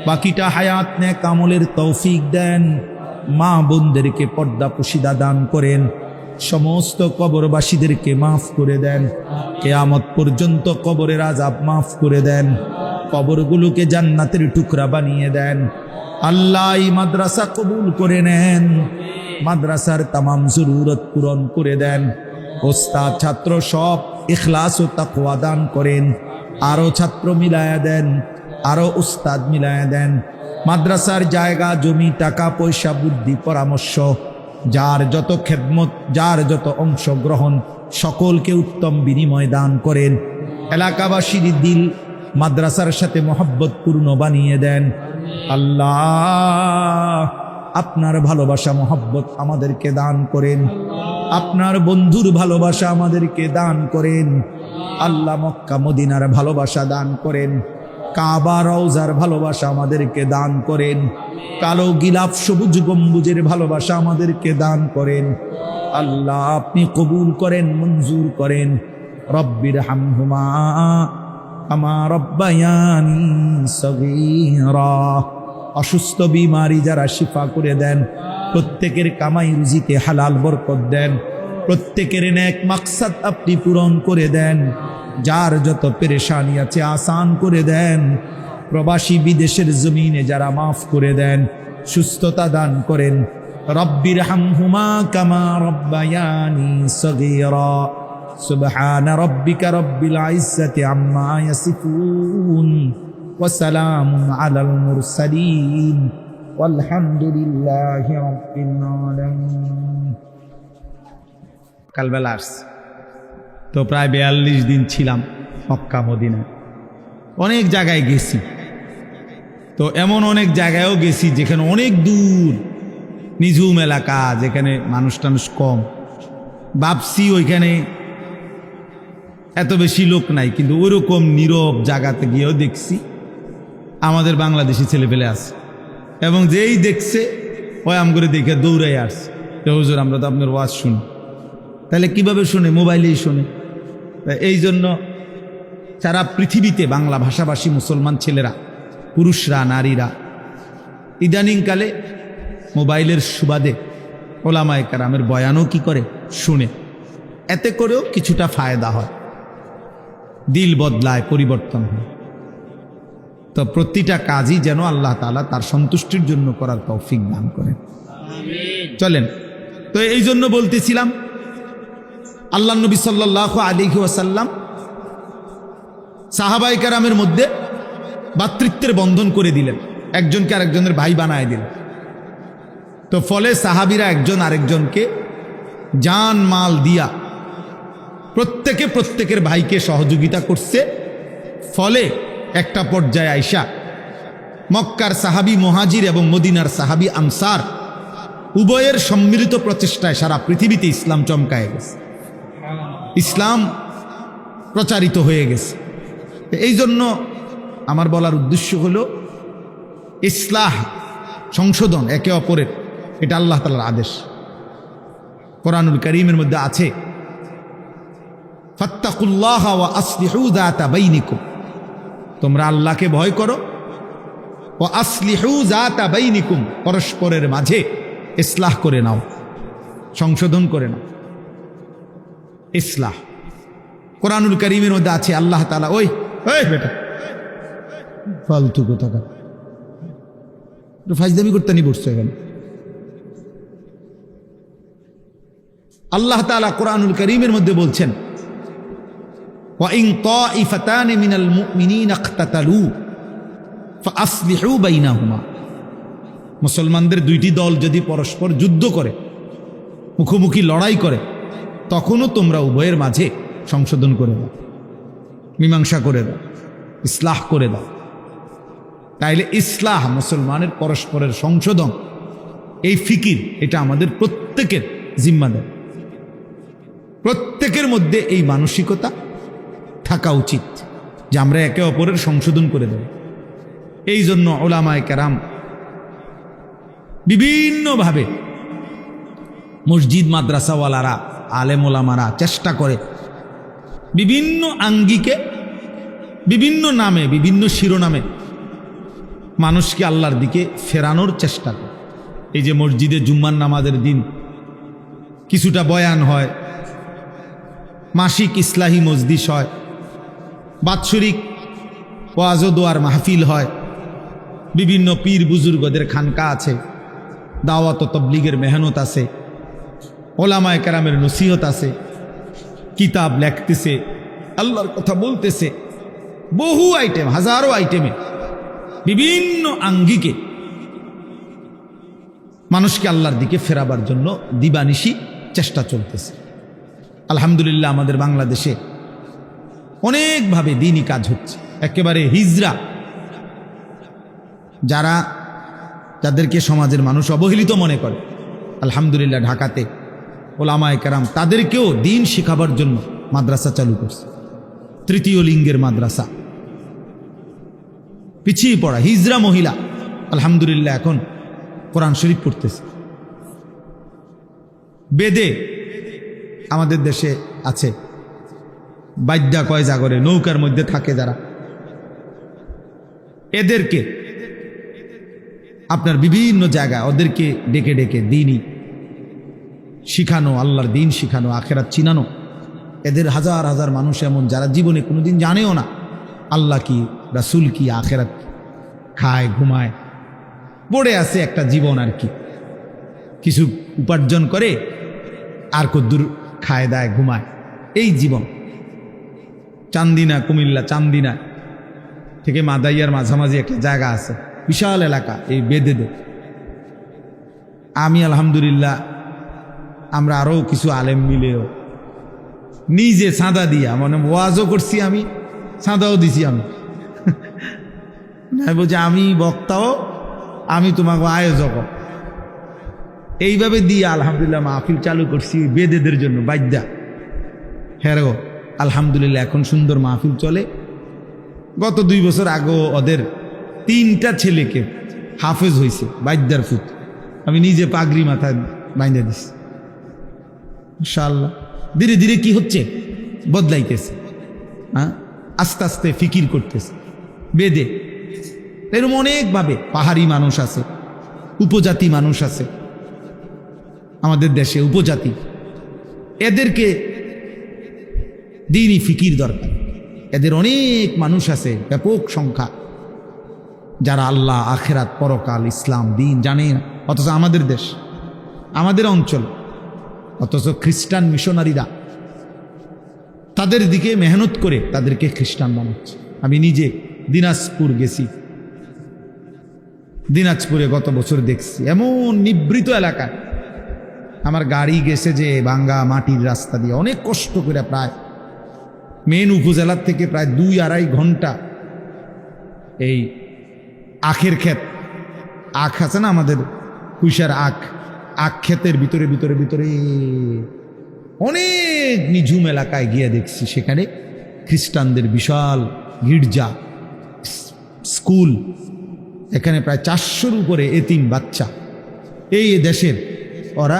বাকিটা হায়াত নেক আমলের তৌফিক দেন। মা বোনদেরকে পর্দা পুশিদা দান করেন। সমস্ত কবরবাসীদেরকে মাফ করে দেন। কিয়ামত পর্যন্ত কবরের আযাব মাফ করে দেন। কবরগুলোকে জান্নাতের টুকরা বানিয়ে দেন। আল্লাহ এই মাদ্রাসা কবুল করে নেন, মাদ্রাসার তামাম জরুরত পূরণ করে দেন। ওস্তাদ ছাত্র সব ইখলাস ও তাকওয়া দান করেন। আরো ছাত্র মিলায়া দেন, আরো উস্তাদ মিলায়া দেন। মাদ্রাসার জায়গা জমি টাকা পয়সা বুদ্ধি পরামর্শ, যার যত খেদমত, যার যত অংশগ্রহণ, সকলকে উত্তম বিনিময় দান করেন। এলাকাবাসীর দিল মাদ্রাসার সাথে মহব্বত পূর্ণ বানিয়ে দেন। আল্লাহ আপনার ভালোবাসা মহব্বত আমাদেরকে দান করেন, আপনার বন্ধুর ভালোবাসা আমাদেরকে দান করেন। আল্লাহ মক্কা মদিনার ভালোবাসা দান করেন, কাবা রওজার ভালোবাসা আমাদেরকে দান করেন, কালো গিলাফ সবুজ গম্বুজের ভালোবাসা আমাদেরকে দান করেন। আল্লাহ আপনি কবুল করেন, মঞ্জুর করেন। রব্বির হামহুমা কামা রব্বায়ানি সগীরা। অসুস্থ বিমারি যারা শিফা করে দেন, প্রত্যেকের কামাই রুজিতে হালাল বরকত দেন, প্রত্যেকের নেক মাকসাদ আপনি পূরণ করে দেন, যার যত পেরেশানি আছে আসান করে দেন। প্রবাসী বিদেশের জমিনে যারা মাফ করে দেন, সুস্থতা দান করেন। রব্বির হামহুমা কামা রব্বায়ানি সগীরা। সুবহানা রাব্বিকা রব্বিল ইজ্জাতি আম্মা ইয়াসিফুন ওয়া সালামুন আলাল মুরসালিন ওয়ালহামদুলিল্লাহি রাব্বিল আলামিন। কালবেলা আসছে তো প্রায় 42 দিন ছিলাম মক্কা মদিনায়। অনেক জায়গায় গেছি, তো এমন অনেক জায়গায়ও গেছি যেখানে অনেক দূর নিঝুম এলাকা, যেখানে মানুষ টানুষ কম। ভাবছি ওইখানে এত বেশি লোক নাই, কিন্তু ওইরকম নীরব জায়গাতে গিয়েও দেখছি আমাদের বাংলাদেশি ছেলেপেলে আছে, এবং যেই দেখছে ওই আম করে দেখে দৌড়াই আসছে, হুজুর আমরা তো আপনার ওয়াজ শুনি। তাহলে কিভাবে শুনে? মোবাইলেই শুনে। এই জন্য সারা পৃথিবীতে বাংলা ভাষাভাষী মুসলমান ছেলেরা, পুরুষরা, নারীরা ইদানিংকালে মোবাইলের সুবাদে ওলামায়ে কেরামের বয়ানও কি করে? শুনে। এতে করেও কিছুটা ফায়দা হয়, দিল বদলায়, পরিবর্তন হয়। তো প্রতিটা কাজই যেন আল্লাহ তাআলা তার সন্তুষ্টির জন্য করার তৌফিক দান করেন। চলেন, তো এই জন্য বলতেছিলাম আল্লাহ নবী সাল্লাল্লাহু আলাইহি ওয়াসাল্লাম সাহাবায়ে কেরামের মধ্যে ভাতৃত্বের বন্ধন করে দিলেন, একজনকে আরেকজনের ভাই বানায় দিলেন। তো ফলে সাহাবীরা একজন আরেকজনকে জান মাল দিয়া প্রত্যেকে প্রত্যেকের ভাইকে সহযোগিতা করছে। ফলে একটা পর্যায়ে আইসা মক্কার সাহাবী মুহাজির এবং মদিনার সাহাবী আনসার উভয়ের সম্মিলিত প্রচেষ্টায় সারা পৃথিবীতে ইসলাম চমকায় গেছে, ইসলাম প্রচারিত হয়ে গেছে। এই জন্য আমার বলার উদ্দেশ্য হলো ইসলাহ, সংশোধন একে অপরের, এটা আল্লাহ তাআলার আদেশ। কোরআনুল কারীমের মধ্যে আছে ফাত্তাকুল্লাহ ওয়া আসলিহু যাতা বাইনিকুম, তোমরা আল্লাহকে ভয় করো, ওয়া আসলিহু যাতা বাইনিকুম, পরস্পরের মাঝে ইসলাহ করে নাও, সংশোধন করে নাও। ইসলাহ কোরআনুল কারীমের মধ্যে আছে। আল্লাহ তাআলা ওই বেটা ফালতু কথা ফাজদামি করতে নি বসছে এখানে। আল্লাহ তাআলা কোরআনুল কারীমের মধ্যে বলছেন ওয়া ইন তাইফাতানি মিনাল মুমিনিনা ইখতাতালু ফাআসলিহু বাইনাহুমা, মুসলমানদের দুইটি দল যদি পরস্পর যুদ্ধ করে, মুখোমুখি লড়াই করে, তখনও তোমরা উভয়ের মাঝে সংশোধন করে দাও, মীমাংসা করে দাও, ইসলাহ করে দাও। তাইলে ইসলাহ, মুসলমানের পরস্পরের সংশোধন, এই ফিকির, এটা আমাদের প্রত্যেকের জিম্মাদার। প্রত্যেকের মধ্যে এই মানসিকতা থাকা উচিত যে আমরা একে অপরের সংশোধন করে দেব। এই জন্য উলামায়ে কেরাম বিভিন্নভাবে, মসজিদ মাদ্রাসাওয়ালারা, আলেম ওলামারা চেষ্টা করে বিভিন্ন আঙ্গিকে, বিভিন্ন নামে, বিভিন্ন শিরোনামে মানুষকে আল্লাহর দিকে ফেরানোর চেষ্টা করে। এই যে মসজিদে জুম্মার নামাজের দিন কিছুটা বয়ান হয়, মাসিক ইসলাহি মজলিস হয়, বাৎসরিক ওয়াজ ও দোয়ার মাহফিল হয়, বিভিন্ন পীর বুজুর্গদের খানকা আছে, দাওয়াত ও তাবলীগের মেহনত আছে, ওলামায়ে কেরামের নসিহত আছে, কিতাব লেখতেছে, আল্লাহর কথা বলতেছে, বহু আইটেম, হাজারো আইটেমে বিভিন্ন আঙ্গিকে মানুষকে আল্লাহর দিকে ফেরাবার জন্য দিবানিশি চেষ্টা চলতেছে। আলহামদুলিল্লাহ আমাদের বাংলাদেশে অনেকভাবে দ্বীনি কাজ হচ্ছে, একেবারে হিজড়া, যাদেরকে সমাজের মানুষ অবহেলিত মনে করে, আলহামদুলিল্লাহ ঢাকাতে ওলামায়ে কেরাম তাদেরকেও দিন শেখাবার জন্য মাদ্রাসা চালু করছে। তৃতীয় লিঙ্গের মাদ্রাসা, পিছিয়ে পড়া হিজড়া মহিলা আলহামদুলিল্লাহ এখন কোরআন শরীফ পড়তেছে। বেদে আমাদের দেশে আছে, বাদ্যা কয় জাগরে, নৌকার মধ্যে থাকে যারা, এদেরকে আপনার বিভিন্ন জায়গায় ওদেরকে ডেকে ডেকে দিনই শিখানো, আল্লাহর দিন শিখানো, আখেরাত চিনানো। এদের হাজার হাজার মানুষ এমন যারা জীবনে কোনোদিন জানেও না আল্লাহ কি, রাসূল কি, আখেরাত কি, খায় ঘুমায়, পড়ে আছে একটা জীবন আর কি, কিছু উপার্জন করে আর কদ্দুর খায় দায় ঘুমায়, এই জীবন। চান্দিনা, কুমিল্লা চান্দিনা থেকে মাদাইয়ার মাঝামাঝি একটা জায়গা আছে, বিশাল এলাকা, এই বেদেদের। আমি আলহামদুলিল্লাহ, আমরা আরও কিছু আলেম মিলেও নিজে চাঁদা দিয়া, মানে ওয়াজও করছি আমি, চাঁদাও দিছি আমি, বলছি আমি বক্তাও, আমি তোমাকে আয়োজক, এইভাবে দিয়ে আলহামদুলিল্লাহ মাহফিল চালু করছি বেদেদের জন্য বাদ্যা। হ্যাঁ গো, আলহামদুলিল্লাহ এখন সুন্দর মাহফিল চলে। গত 2 বছর আগেও ওদের 3টা ছেলেকে হাফেজ হয়েছে বাদ্যার ফুত, আমি নিজে পাগড়ি মাথায় বাইন্ধে দিছি। ইনশাআল্লাহ ধীরে ধীরে কি হচ্ছে, বদলাইতেছে, হ্যাঁ, আস্তে আস্তে ফিকির করতেছে বেদে। এরকম অনেকভাবে পাহাড়ি মানুষ আছে, উপজাতি মানুষ আছে আমাদের দেশে, উপজাতি, এদেরকে দ্বীনি ফিকির দরকার। এদের অনেক মানুষ আছে, ব্যাপক সংখ্যা, যারা আল্লাহ, আখেরাত, পরকাল, ইসলাম, দিন জানে না, অথচ আমাদের দেশ, আমাদের অঞ্চল, অথচ খ্রিস্টান মিশনারিরা তাদের দিকে মেহনত করে তাদেরকে খ্রিস্টান বানাচ্ছে। আমি নিজে দিনাজপুর গেছি, দিনাজপুরে গত বছর দেখছি এমন নিভৃত এলাকায় আমার গাড়ি গেছে যে ভাঙ্গা মাটির রাস্তা দিয়ে, অনেক কষ্ট করে, প্রায় মেন উপজেলার থেকে প্রায় 2-2.5 ঘন্টা এই আখের ক্ষেত, আখ আছে না আমাদের কুইশার আখ, আখ ক্ষেতের ভিতরে ভিতরে ভিতরে অনেক নিঝুম এলাকায় গিয়ে দেখছি সেখানে খ্রিস্টানদের বিশাল গির্জা, স্কুল, এখানে প্রায় 400-র উপরে এতিম বাচ্চা এই দেশের, ওরা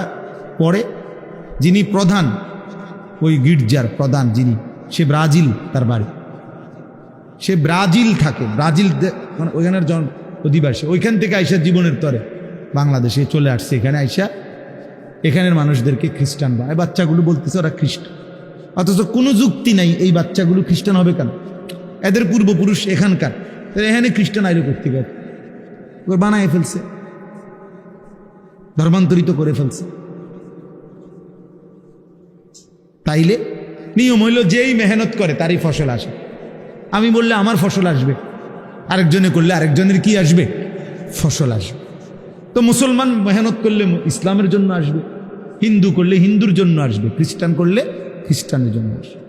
পড়ে। যিনি প্রধান, ওই গির্জার প্রধান যিনি, সে ব্রাজিল, তার বাড়ি, সে ব্রাজিল থাকে, ব্রাজিল মানে ওইখানের জন অধিবাসী, ওইখান থেকে আইসা জীবনের তরে বাংলাদেশে চলে আসছে, এখানে আইসা এখানের মানুষদেরকে খ্রিস্টান বানায়। বাচ্চাগুলো বলতেছে ওরা খ্রিস্টান, অথচ কোনো যুক্তি নাই এই বাচ্চাগুলো খ্রিস্টান হবে কেন, এদের পূর্বপুরুষ এখানকার, এখানে খ্রিস্টান আইলো করতে গেছে, বানায় ফেলছে, ধর্মান্তরিত করে ফেলছে। তাইলে নিয়ম হইল যেই মেহনত করে তারই ফসল আসে। আমি বললে আমার ফসল আসবে, আরেকজনে করলে আরেকজনের কি আসবে, ফসল আসবে। তো মুসলমান মেহনত করলে ইসলামের জন্য আসবে, হিন্দু করলে হিন্দুর জন্য আসবে, খ্রিস্টান করলে খ্রিস্টানের জন্য আসবে।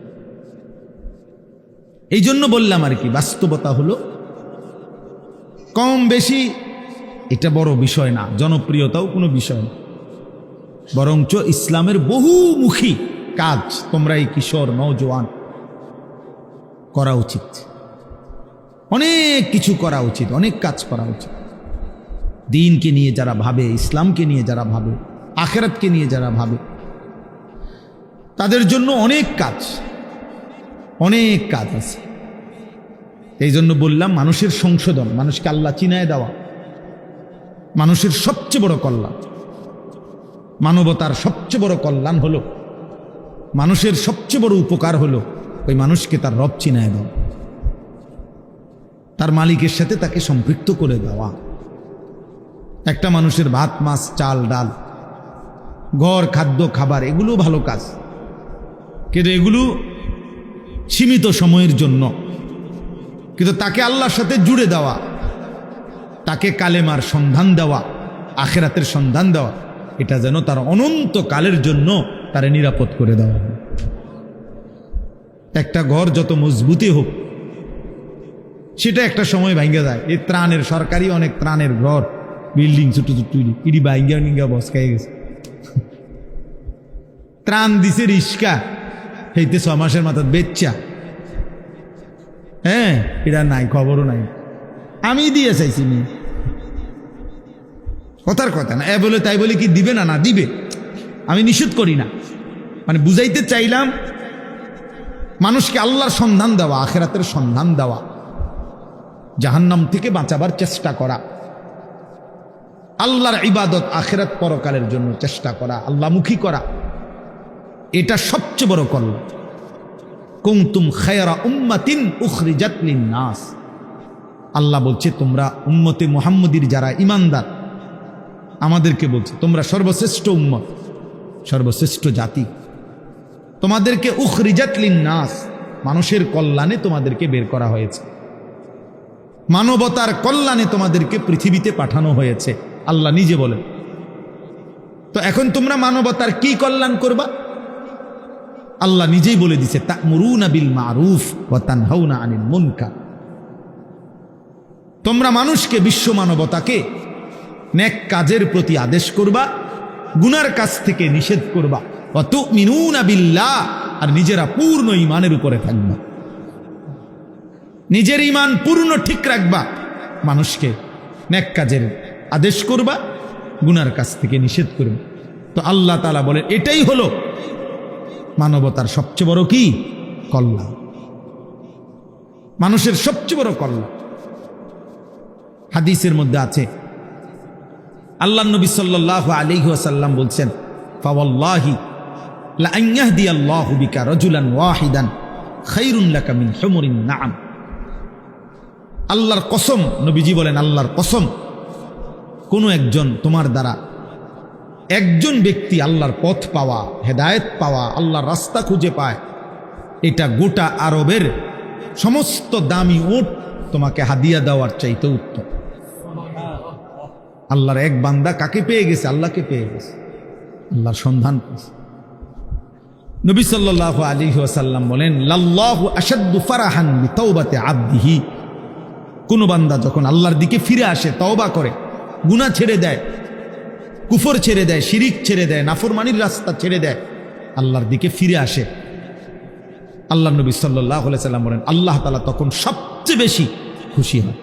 এই জন্য বললাম আর কি, বাস্তবতা হলো কম বেশি এটা বড় বিষয় না, জনপ্রিয়তাও কোনো বিষয় না, বরঞ্চ ইসলামের বহুমুখী কাজ তোমরা এই কিশোর নওজোয়ান করা উচিত, অনেক কিছু করা উচিত, অনেক কাজ করা উচিত। দিনকে নিয়ে যারা ভাবে, ইসলামকে নিয়ে যারা ভাবে, আখেরাতকে নিয়ে যারা ভাবে, তাদের জন্য অনেক কাজ, অনেক কাজ আছে। এই জন্য বললাম মানুষের সংশোধন, মানুষকে আল্লাহ চিনায় দেওয়া মানুষের সবচেয়ে বড় কল্যাণ, মানবতার সবচেয়ে বড় কল্যাণ হলো, মানুষের সবচেয়ে বড় উপকার হলো ওই মানুষকে তার রব চিনায় দেওয়া, তার মালিকের সাথে তাকে সম্পৃক্ত করে দেওয়া। একটা মানুষের ভাত, মাছ, চাল, ডাল, ঘর, খাদ্য, খাবার, এগুলো ভালো কাজ, কিন্তু এগুলো সীমিত সময়ের জন্য। কিন্তু তাকে আল্লাহর সাথে জুড়ে দেওয়া, তাকে কালেমার সন্ধান দেওয়া, আখেরাতের সন্ধান দেওয়া, এটা যেন তার অনন্ত কালের জন্য তারে নিরাপদ করে দেওয়া হয়। একটা ঘর যত মজবুতই হোক, সেটা একটা সময় ভাঙ্গা যায়। এই ত্রাণের সরকারি অনেক ত্রাণের ঘর বিল্ডিং ছোট ছোট ইডি ভাঙ্গা নিঙ্গা বস খাই গেছে। ত্রাণ দিছে রিস্কা হইতে 6 মাসের মাথা বেচ্চা। হ্যাঁ, এটা নাই, খবরও নাই। আমি দিয়ে চাইছি নি, কথার কথা না। এ বলে তাই বলে কি দিবে না? না দিবে, আমি নিষেধ করি না। মানে বুঝাইতে চাইলাম মানুষকে আল্লাহর সন্ধান দেওয়া, আখিরাতের সন্ধান দেওয়া, জাহান্নাম থেকে বাঁচাবার চেষ্টা করা, আল্লাহর ইবাদত আখিরাত পরকালের জন্য চেষ্টা করা, আল্লাহমুখী করা, এটা সবচেয়ে বড় কল্যাণ। কুনতুম খায়রা উম্মাতিন উখরিজাত লিন-নাস, আল্লাহ বলছে তোমরা উম্মতে মুহাম্মদীর যারা ইমানদার, আমাদেরকে বলছে তোমরা সর্বশ্রেষ্ঠ উম্মত, সর্বশ্রেষ্ঠ জাতি। তোমাদেরকে উখরিজাত লিন-নাস, মানুষের কল্যাণে তোমাদেরকে বের করা হয়েছে, মানবতার কল্যাণে তোমাদেরকে পৃথিবীতে পাঠানো হয়েছে, আল্লাহ নিজে বলেন। তো এখন তোমরা মানবতার কি কল্যাণ করবা? আল্লাহ নিজেই বলে দিছে, তা'মুরুনা বিল মা'রুফ ওয়া তানহাউনা আনিল মুনকার। তোমরা মানুষকে, বিশ্ব মানবতাকে নেক কাজের প্রতি আদেশ করবা, গুনার কাজ থেকে নিষেধ করবা। ওয়া তু'মিনুনা বিল্লাহ, আর নিজেরা পূর্ণ ঈমানের উপরে থাকবা, নিজের ঈমান পূর্ণ ঠিক রাখবা, মানুষকে নেক কাজের আদেশ করবা, গুনার কাজ থেকে নিষেধ করবা। তো আল্লাহ তাআলা বলেন এটাই হলো মানবতার সবচেয়ে বড় কি কল্যাণ, মানুষের সবচেয়ে বড় কল্যাণ। হাদিসের মধ্যে আছে, আল্লাহ নবী সাল্লাল্লাহু আলাইহি ওয়াসাল্লাম বলছেন, ফাওয়াল্লাহি লা আন ইয়াহদিয়াল্লাহু বিকা রাজুলান ওয়াহিদান খায়রুন লাকা মিন হুমুরিন নাআম। আল্লাহর কসম, নবীজি বলেন আল্লাহর কসম, কোনো একজন তোমার দ্বারা একজন ব্যক্তি আল্লাহর পথ পাওয়া, হেদায়েত পাওয়া, আল্লাহর রাস্তা খুঁজে পায়, এটা গোটা আরবের সমস্ত দামি উট তোমাকে হাদিয়া দেওয়ার চাইতে উত্তম। আল্লাহর এক বান্দা কাকে পেয়ে গেছে? আল্লাহকে পেয়ে গেছে, আল্লাহর সন্ধান পেয়েছে। নবী সাল্লাল্লাহু আলাইহি ওয়াসাল্লাম বলেন, লাল্লাহু আশাদ্দু ফারাহান বিতাওবাতি আবদিহি। কোন বান্দা যখন আল্লাহর দিকে ফিরে আসে, তওবা করে, গুনাহ ছেড়ে দেয়, কুফর ছেড়ে দেয়, শিরিক ছেড়ে দেয়, নাফরমানির রাস্তা ছেড়ে দেয়, আল্লাহর দিকে ফিরে আসে, আল্লাহ নবী সাল্লাল্লাহু আলাইহি ওয়াসাল্লাম বলেন আল্লাহ তাআলা তখন সবচেয়ে বেশি খুশি হয়।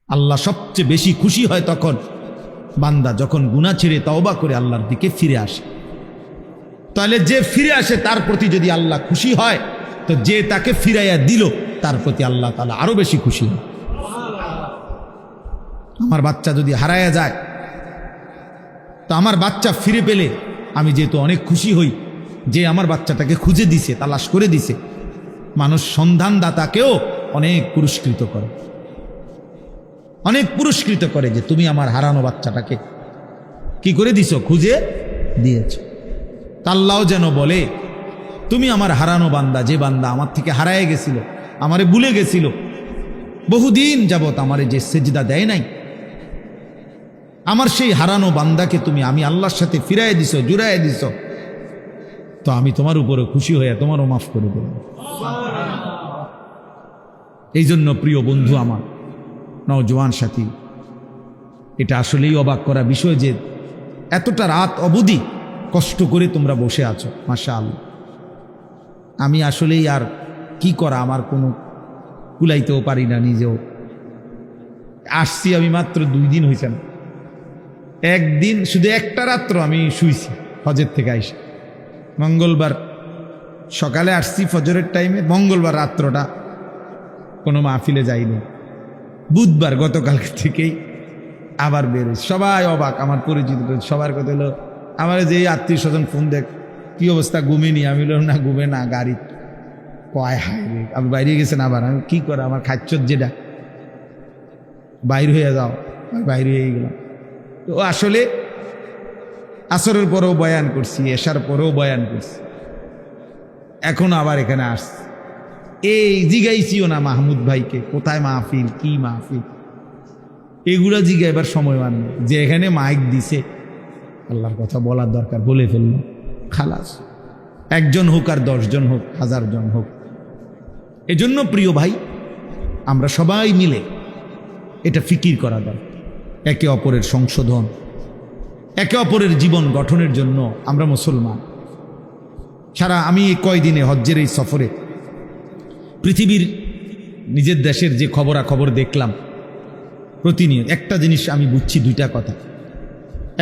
আল্লাহ সবচেয়ে বেশি খুশি হয় তখন বান্দা যখন গুনাহ ছেড়ে তওবা করে আল্লাহর দিকে ফিরে আসে। তাহলে যে ফিরে আসে তার প্রতি যদি আল্লাহ খুশি হয়, তো যে তাকে ফিরাইয়া দিল তার প্রতি আল্লাহ তাআলা আরো বেশি খুশি হয়। আমার বাচ্চা যদি হারায়া যায়, তো আমার বাচ্চা ফিরে পেলে আমি যেহেতু অনেক খুশি হই যে আমার বাচ্চাটাকে খুঁজে দিছে, তালাশ করে দিছে। মানুষ সন্ধানদাতাকেও অনেক পুরস্কৃত করে, অনেক পুরস্কৃত করে যে তুমি আমার হারানো বাচ্চাটাকে কি করে দিছো? খুঁজে দিয়েছ। আল্লাহও যেন বলে তুমি আমার হারানো বান্দা, যে বান্দা আমার থেকে হারায় গেছিল, আমারে ভুলে গেছিল, বহুদিন যাবত আমারে যে সেজদা দেয় নাই, আমার সেই হারানো বান্দাকে তুমি আমি আল্লাহর সাথে ফিরাইয়া দিছো, জুড়াইয়া দিছো, তো আমি তোমার উপরে খুশি হয়ে তোমারও মাফ করে দেব। এই জন্য প্রিয় বন্ধু আমার, নওজোয়ান সাথী, এটা আসলেই অবাক করা বিষয় যে এতটা রাত অবধি কষ্ট করে তোমরা বসে আছো। মাশাআল্লাহ, আমি আসলেই আর কি করা, আমার কোনো কুলাইতেও পারি না, নিজেও আসছি। আমি মাত্র 2 দিন হয়েছে না, একদিন শুধু একটা রাত্র আমি শুইছি হজের থেকে আইসা। মঙ্গলবার সকালে আসছি ফজরের টাইমে, মঙ্গলবার রাত্রটা কোনো মাহফিলে যাইনি, বুধবার গতকালকে থেকেই আবার বেরোই। সবাই অবাক, আমার পরিচিত সবার কথা হলো, আমার যে আত্মীয় স্বজন ফোন দেখ কি অবস্থা, ঘুমিনি? আমি বললাম না, ঘুমে না, গাড়ি কয় হাই রে, আপনি বাইরে গেছেন। আবার আমি কি করা, আমার খাচ্চর যেটা বাইর হয়ে যাও, বাইর হয়ে গেলাম। তো আসলে আসরের পরেও বয়ান করছি, এশার পরেও বয়ান করছি, এখন আবার এখানে আসছি। এই জিগাইছিও না মাহমুদ ভাইকে কোথায় মাহফিল, কি মাহফিল, এগুলা জিগাইবার সময় মান নেই। যে এখানে মাইক দিছে, আল্লাহর কথা বলার দরকার, বলে ফেলল, খালাস। 1 জন হোক আর 10 জন হোক, 1000 জন হোক। এজন্য প্রিয় ভাই, আমরা সবাই মিলে এটা ফিকির করা দরকার। একে অপরের সংশোধন, একে অপরের জীবন গঠনের জন্য আমরা মুসলমান। আমি এই কয়দিনে হজ্জের এই সফরে পৃথিবীর নিজের দেশের যে খবরাখবর দেখলাম, প্রতিনিয়ত একটা জিনিস আমি বুঝছি, দুইটা কথা।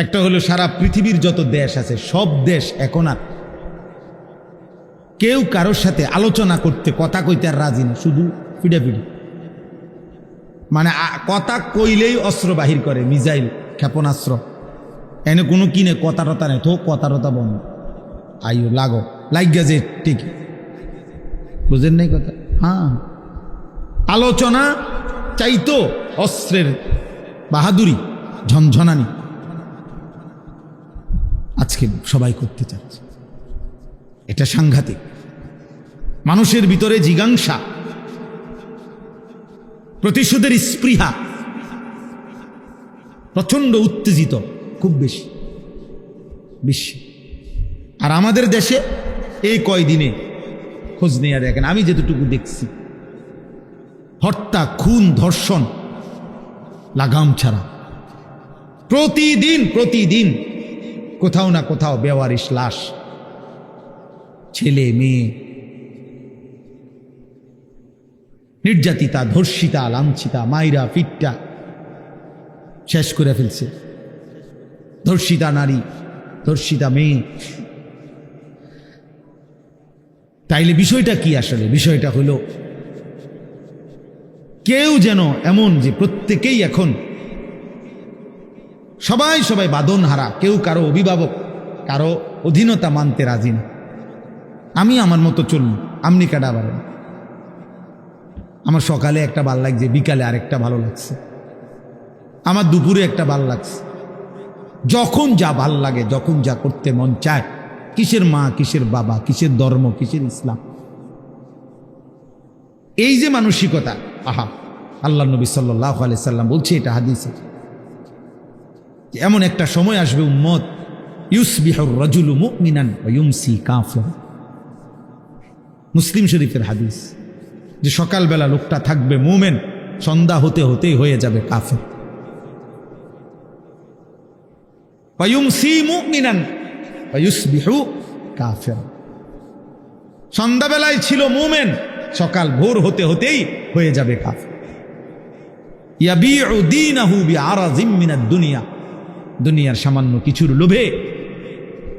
একটা হলো সারা পৃথিবীর যত দেশ আছে সব দেশ এখন আর কেউ কারোর সাথে আলোচনা করতে, কথা কইতে আর রাজি না, শুধু পিডাপিডি। মানে কথা কইলেই অস্ত্র বাহির করে, মিসাইল, ক্ষেপণাস্ত্র। এনে কোনো কিনে কথা টতা নেই, তো কথা টতা বন্ধ। আইও লাগো লাগিয়া যে ঠিক, বুঝেন নাই কথা? হ্যাঁ, আলোচনা চাইতো অস্ত্রের বাহাদুরি, ঝনঝনানি আজকে সবাই করতে চাচ্ছে। এটা সাংঘাতিক। মানুষের ভিতরে জিজ্ঞাসা, প্রতিশোধের স্পৃহা প্রচন্ড উত্তেজিত, খুব বেশি বিশ্বে। আর আমাদের দেশে এই কয়দিনে খোঁজ নিয়ে দেখেন, আমি যেটুকু দেখছি, হত্যা, খুন, ধর্ষণ লাগাম ছাড়া প্রতিদিন প্রতিদিন কোথাও না কোথাও বেওয়ারিশ লাশ, ছেলে মেয়ে নির্যাতিতা, ধর্ষিতা, লাঞ্ছিতা, মাইরা পিট্টা শেষ করে ফেলছে। ধর্ষিতা নারী, ধর্ষিতা মেয়ে। তাইলে বিষয়টা কি আসলে? বিষয়টা হলো কেউ যেন এমন যে প্রত্যেকেই এখন সবাই বাঁধন হারা, কেউ কারো অভিভাবক, কারো অধীনতা মানতে রাজি না। আমি আমার মতো চলুন, আমনি কাটা পারেন। আমার সকালে একটা ভাল লাগছে, বিকালে আরেকটা ভালো লাগছে, আমার দুপুরে একটা ভাল লাগছে। যখন যা ভাল লাগে, যখন যা করতে মন চায়, কিসের মা, কিসের বাবা, কিসের ধর্ম, কিসের ইসলাম। এই যে মানসিকতা, আহা, আল্লাহ নবী সাল্লাল্লাহু আলাইহি সাল্লাম বলছে, এটা হাদিসে, এমন একটা সময় আসবে উম্মত, ইউসবিহুর রাজুলু মুমিনান ওয়া ইউমসি কাফিরা। মুসলিম শরীফের হাদিস, যে সকালবেলা লোকটা থাকবে মুমিন, সন্ধ্যা হতে হতেই হয়ে যাবে কাফের। ওয়া ইউমসি মুমিনান ওয়া ইউসবিহু কাফিরা। সন্ধ্যাবেলায় ছিল মুমিন, সকাল ভোর হতে হতেই হয়ে যাবে কাফের। ইয়াবিউ দীনাহু বিআরাযিম মিনাদ দুনিয়া। দুনিয়ার সামান্য কিছুর লোভে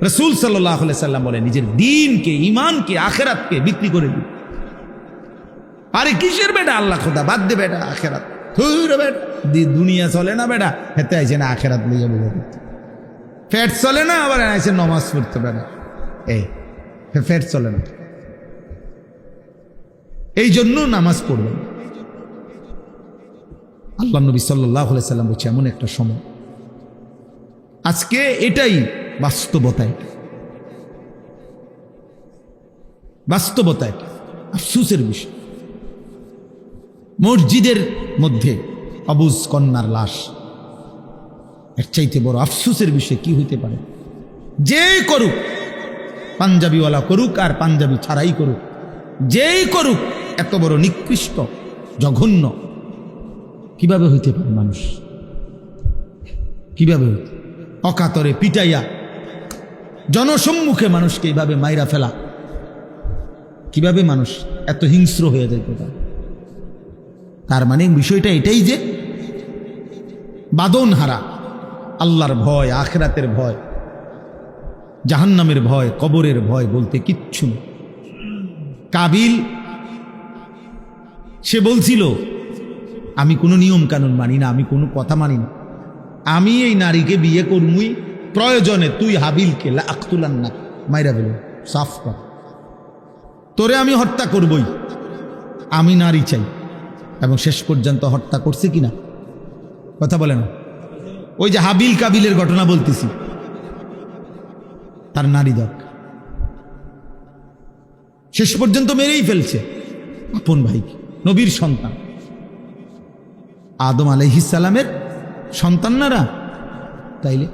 রাসূল সাল্লাল্লাহু আলাইহি সাল্লাম বলে নিজের দ্বীনকে, ঈমানকে, আখিরাতকে বিক্রি করে দিন। আরে কিসের বেটা আল্লাহ খোদা, বাদ দে বেটা আখিরাত, থুইরে বেটা, দুনিয়া চলে না বেটা, হেতে আইছে না আখিরাত লইয়া বুঝা করতে। ফ্যাট চলে না, আবার আইছে নামাজ পড়তে বেটা, এই ফ্যাট চলে না, এই জন্য নামাজ পড়বেন। আল্লাহ নবী সাল্লাল্লাহু আলাইহি সাল্লাম বলছে এমন একটা সময় আজকে, এটাই বাস্তবতা, বাস্তবতা। এটা আফসোসের বিষয়, মসজিদের মধ্যে অবুজ কন্যার লাশ, এর চাইতে বড় আফসোসের বিষয় কি হইতে পারে? যে করুক, পাঞ্জাবিওয়ালা করুক আর পাঞ্জাবি ছাড়াই করুক, যেই করুক, এত বড় নিকৃষ্ট, জঘন্য কিভাবে হইতে পারে? মানুষ কিভাবে হইতে, অকাতরে পিটাইয়া জনসম্মুখে মানুষকে এইভাবে মাইরা ফেলা, কিভাবে মানুষ এত হিংস্র হয়ে যাইতে পারে? তার মানে বিষয়টা এটাই যে বাঁধন হারা, আল্লাহর ভয়, আখিরাতের ভয়, জাহান্নামের ভয়, কবরের ভয় বলতে কিচ্ছু নেই। কাবিল সে বলছিল, আমি কোনো নিয়ম কানুন মানি না, আমি কোনো কথা মানি না, আমি এই নারীকে বিয়ে করমুই, প্রয়োজনে তুই হাবিলকে লাকতুলান্না, মাইরা ফেলুন, সাফ কর, তোরে আমি হত্যা করবই, আমি নারী চাই। এবং শেষ পর্যন্ত হত্যা করছে কিনা কথা বলে না? ওই যে হাবিল কাবিলের ঘটনা বলতেছি, তার নারী দরকার, শেষ পর্যন্ত মেরেই ফেলছে আপন ভাইকে, নবীর সন্তান, আদম আলাইহিস সালামের সন্তানরা। তাইলে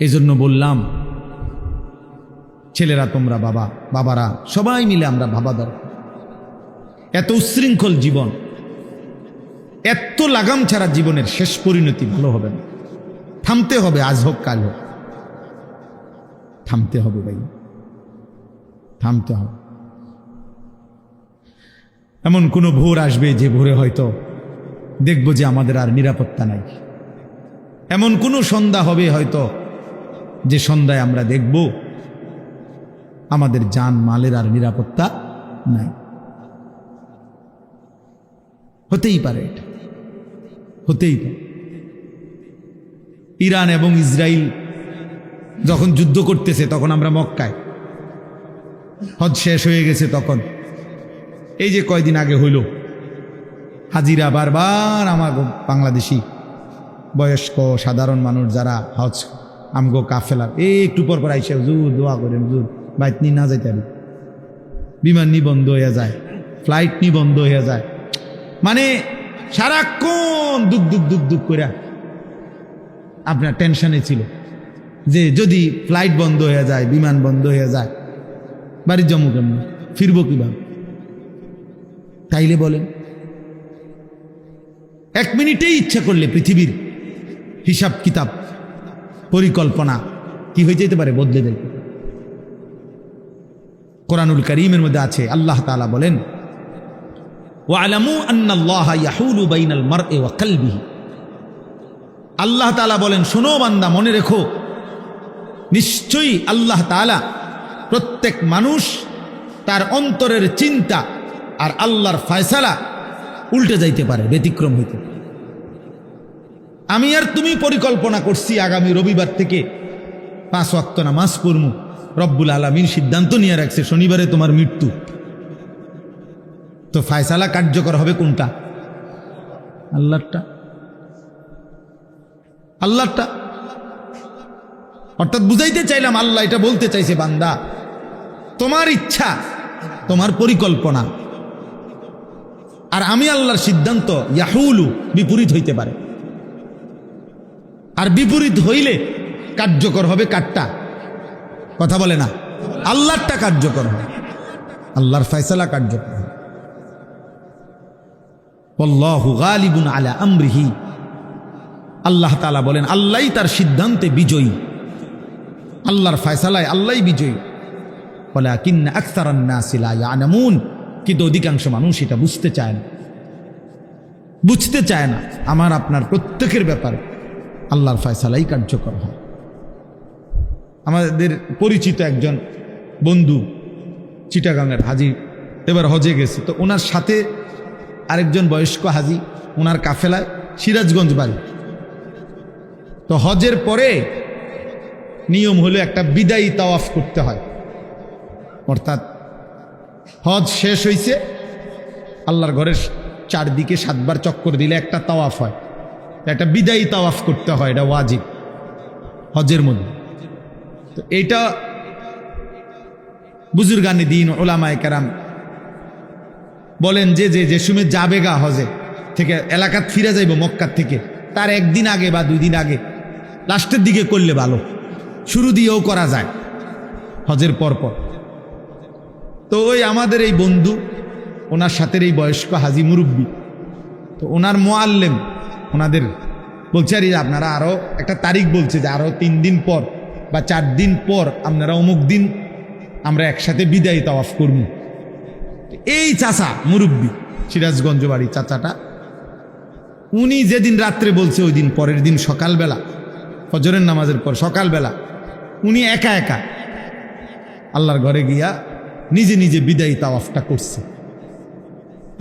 এই জন্য বললাম, ছেলেরা তোমরা, বাবারা সবাই মিলে আমরা ভাবা দরকার। এত উচ্ছৃঙ্খল জীবন, এত লাগাম ছাড়া জীবনের শেষ পরিণতি ভালো হবে না। থামতে হবে, আজ হোক কাল হোক, থামতে হবে ভাই, থামতে হবে। এমন কোনো ভোর আসবে যে ভোরে হয়তো দেখব যে আমাদের আর নিরাপত্তা নাই। এমন কোনো সন্ধ্যা হবে হয়তো যে সন্ধ্যায় আমরা দেখব আমাদের জান মালের আর নিরাপত্তা নাই। হতেই পারে, এটা হতেই পারে। ইরান এবং ইসরায়েল যখন যুদ্ধ করতেছে তখন আমরা মক্কায়, হজ শেষ হয়ে গেছে তখন, এই যে কয়দিন আগে হইল, হাজিরা বারবার আমার বাংলাদেশি বয়স্ক সাধারণ মানুষ যারা হজ আমগো কাফেলা একটু পর পর আইসা হুজুর দোয়া করেন, হুজুর বাইত নি না যাইতে পারি, বিমান নি বন্ধ হয়ে যায়, ফ্লাইট নি বন্ধ হয়ে যায়, মানে সারাক্ষণ দুঃখ দুঃখ দুঃখ দুঃখ করে আপনার টেনশনে ছিল যে যদি ফ্লাইট বন্ধ হয়ে যায়, বিমান বন্ধ হয়ে যায়, বাড়ির জম্মু কেমন ফিরবো কিভাবে? তাইলে বলেন, এক মিনিটেই ইচ্ছা করলে পৃথিবীর হিসাব কিতাব পরিকল্পনা কি হয়ে যেতে পারে, বদলে যেতে পারে। কোরআনুল কারীমের মধ্যে আছে, আল্লাহ তাআলা বলেন, ওয়ালামু আন্নাল্লাহা ইয়াহুলু বাইনাল মারই ওয়া কলবিহি। আল্লাহ তাআলা বলেন, শোনো বান্দা, মনে রেখো, নিশ্চয়ই আল্লাহ তাআলা প্রত্যেক মানুষ তার অন্তরের চিন্তা আর আল্লাহর ফয়সালা উল্টে যাইতে পারে, ব্যতিক্রম হইতে পারে। আমি আর তুমি পরিকল্পনা করছি আগামী রবিবার থেকে 5 ওয়াক্ত নামাজ পড়মু, রব্বুল আলামিন সিদ্ধান্ত নিয়ে রাখছে শনিবারে তোমার মৃত্যু, তো ফয়সালা কার্যকর হবে কোনটা? আল্লাহরটা, আল্লাহরটা। অর্থাৎ বুঝাইতে চাইলাম, আল্লাহ এটা বলতে চাইছে, বান্দা তোমার ইচ্ছা, তোমার পরিকল্পনা আর আমি আল্লাহর সিদ্ধান্ত ইয়াহুলু বিপরীত হইতে পারে, আর বিপরীত হইলে কার্যকর হবে কারটা? কথা বলে না, আল্লাহরটা কার্যকর হবে, আল্লাহর ফয়সালা কার্যকর হবে। আল্লাহু গালিবুন আলা আমরিহি, আল্লাহ তাআলা বলেন আল্লাহই তার সিদ্ধান্তে বিজয়ী, আল্লাহর ফয়সালায় আল্লাহই বিজয়ী। ওয়ালাকিন্না আকসারান নাসি লা ইয়ালামুন, কিন্তু অধিকাংশ মানুষ এটা বুঝতে চায় না, বুঝতে চায় না। আমার আপনার প্রত্যেকের ব্যাপারে আল্লাহর ফয়সালাই কার্যকর হয়। আমাদের পরিচিত একজন বন্ধু চিটাগাংয়ের হাজি এবার হজে গেছে, তো ওনার সাথে আরেকজন বয়স্ক হাজি, ওনার কাফেলায় সিরাজগঞ্জ বাড়ি। তো হজের পরে নিয়ম হলো একটা বিদায়ী তাওয়াফ করতে হয়, অর্থাৎ হজ শেষ হয়েছে, আল্লাহর ঘরের চারদিকে 7 বার চক্কর দিলে একটা তাওয়াফ হয়, একটা বিদায়ী তাওয়াফ করতে হয়, এটা ওয়াজিব হজের মধ্যে। তো এইটা বুজুর্গানে দিন ওলামায়ে কেরাম বলেন যে যে সময় যাবে গা হজে থেকে, এলাকাত ফিরে যাইব মক্কার থেকে, তার একদিন আগে বা 2 দিন আগে লাস্টের দিকে করলে ভালো, শুরু দিয়েও করা যায় হজের পর পর। তো ওই আমাদের এই বন্ধু, ওনার সাথে এই বয়স্ক হাজি মুরব্বী, তো ওনার মোয়াল্লেম ওনাদের বলছে, আর আপনারা আরও একটা তারিখ বলছে যে আরও 3 দিন পর বা 4 দিন পর আপনারা অমুক দিন আমরা একসাথে বিদায়ী তাওয়াফ করব। এই চাচা মুরব্বী, সিরাজগঞ্জ বাড়ি চাচাটা, উনি যেদিন রাত্রে বলছে ওই দিন পরের দিন সকালবেলা ফজরের নামাজের পর সকালবেলা উনি একা একা আল্লাহর ঘরে গিয়া নিজে নিজে বিদায়ী তাওয়াফটা করছে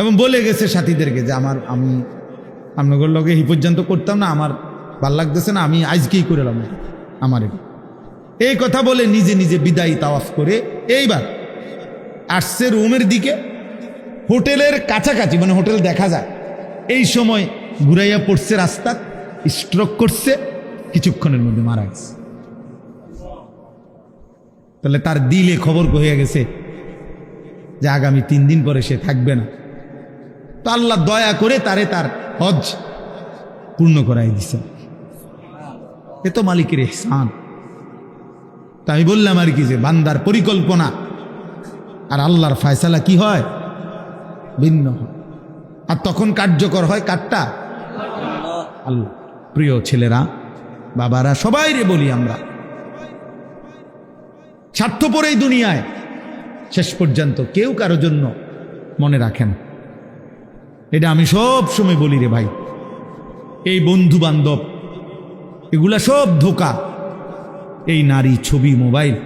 এবং বলে গেছে সাথীদেরকে যে আমি আপনাদের লগে এই পর্যন্ত করতাম না, আমার ভাল লাগতেছে না, আমি আজকেই করে এলাম আমার। এই কথা বলে নিজে নিজে বিদায়ী তাওয়াফ করে এইবার আসছে রুমের দিকে, হোটেলের কাছাকাছি, মানে হোটেল দেখা যায়, এই সময় ঘুরাইয়া পড়ছে রাস্তা, স্ট্রোক করছে, কিছুক্ষণের মধ্যে মারা গেছে। তাহলে তার দিলে খবর হয়ে গেছে যে আগামী 3 দিন পরে সে থাকবে না। তো আল্লাহ দয়া করে তারে তার হজ পূর্ণ করাই দিছে। এ তো মালিকের ইহসান। তা আমি বললাম আর কি, যে বান্দার পরিকল্পনা আর আল্লাহর ফয়সালা কি হয়, ভিন্ন হয়। আর তখন কার্যকর হয় কারটা? আল্লাহ। প্রিয় ছেলেরা, বাবারা, সবাই রে বলি, আমরা স্বার্থপর এই দুনিয়ায় শেষ পর্যন্ত কেউ কারো জন্য মনে রাখেন। এটা আমি সব সময় বলি রে ভাই, এই বন্ধু বান্ধব এগুলা সব ধোঁকা। এই নারী, ছবি, মোবাইল,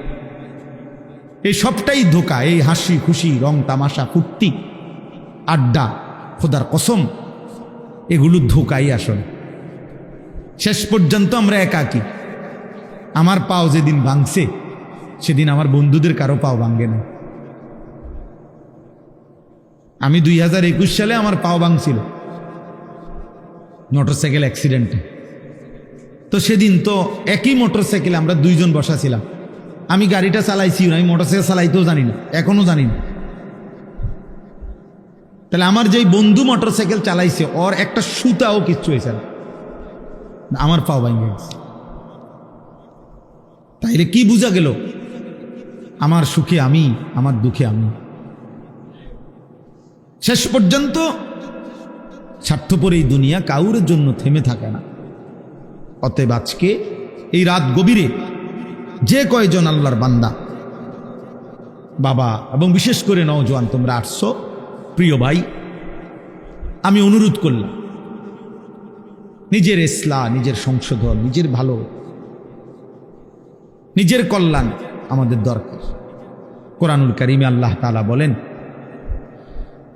এই সবটাই ধোঁকা। এই হাসি খুশি, রং তামাশা, ফুর্তি, আড্ডা, খোদার কসম, এগুলো ধোঁকাই আসলে। শেষ পর্যন্ত আমরা একাকী। আমার পাও যেদিন ভাঙছে সেদিন আমার বন্ধুদের কারো পাও ভাঙে না। আমি 2021 সালে আমার পাও ভাঙছিল মোটরসাইকেল অ্যাক্সিডেন্টে। তো সেদিন তো একই মোটরসাইকেলে আমরা দুইজন বসা ছিলাম। আমি গাড়িটা চালাইছি না, আমি মোটরসাইকেল চালাইতেও জানি না, এখনো জানি না। তাহলে আমার যেই বন্ধু মোটরসাইকেল চালাইছে ওর একটা সুতাও কিচ্ছু হয়েছে না, আমার পাও ভাঙে গেছে। তাইলে কি বোঝা গেল? আমার সুখে আমি, আমার দুঃখে আমি। শেষ পর্যন্ত স্বার্থপর এই দুনিয়া কাউর জন্য থেমে থাকে না। অতএব আজকে এই রাত গভীরে যে কয়জন আল্লাহর বান্দা, বাবা এবং বিশেষ করে নওজোয়ান তোমরা আসছো, প্রিয় ভাই, আমি অনুরোধ করলাম, নিজের ইসলাহ, নিজের সংশোধন, নিজের ভালো, নিজের কল্যাণ আমাদের দরকার। কোরআনুল কারীমে আল্লাহ তাআলা বলেন,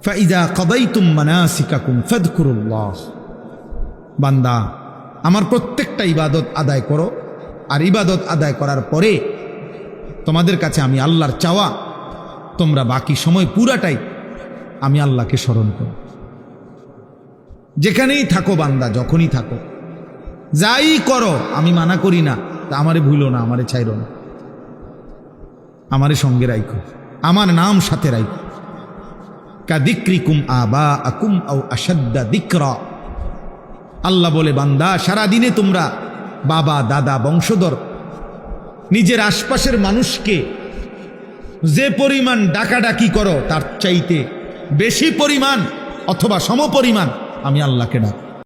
ফাইদা কাদাইতুম মানাসিকাকুম ফাযকুরুল্লাহ, বান্দা আমার প্রত্যেকটা ইবাদত আদায় করো, আর ইবাদত আদায় করার পরে তোমাদের কাছে আমি আল্লাহর চাওয়া, তোমরা বাকি সময় পুরাটাই আমি আল্লাহকে স্মরণ করো। যেখানেই থাকো বান্দা, যখনই থাকো, যাই করো, আমি মানা করি না, তা আমারে ভুলো না, আমারে ছাইরো না, আমারে সঙ্গে রাখো, আমার নাম সাথে রাখো। কাদিক্রিকুম আবাআকুম আও আশাদ্দা যিকরা, আল্লাহ বলে, বান্দা সারাদিনে তোমরা বাবা, দাদা, বংশধর, নিজের আশপাশের মানুষকে যে পরিমাণ ডাকাডাকি করো তার চাইতে বেশি পরিমাণ অথবা সমপরিমাণ আমি আল্লাহকে ডাক।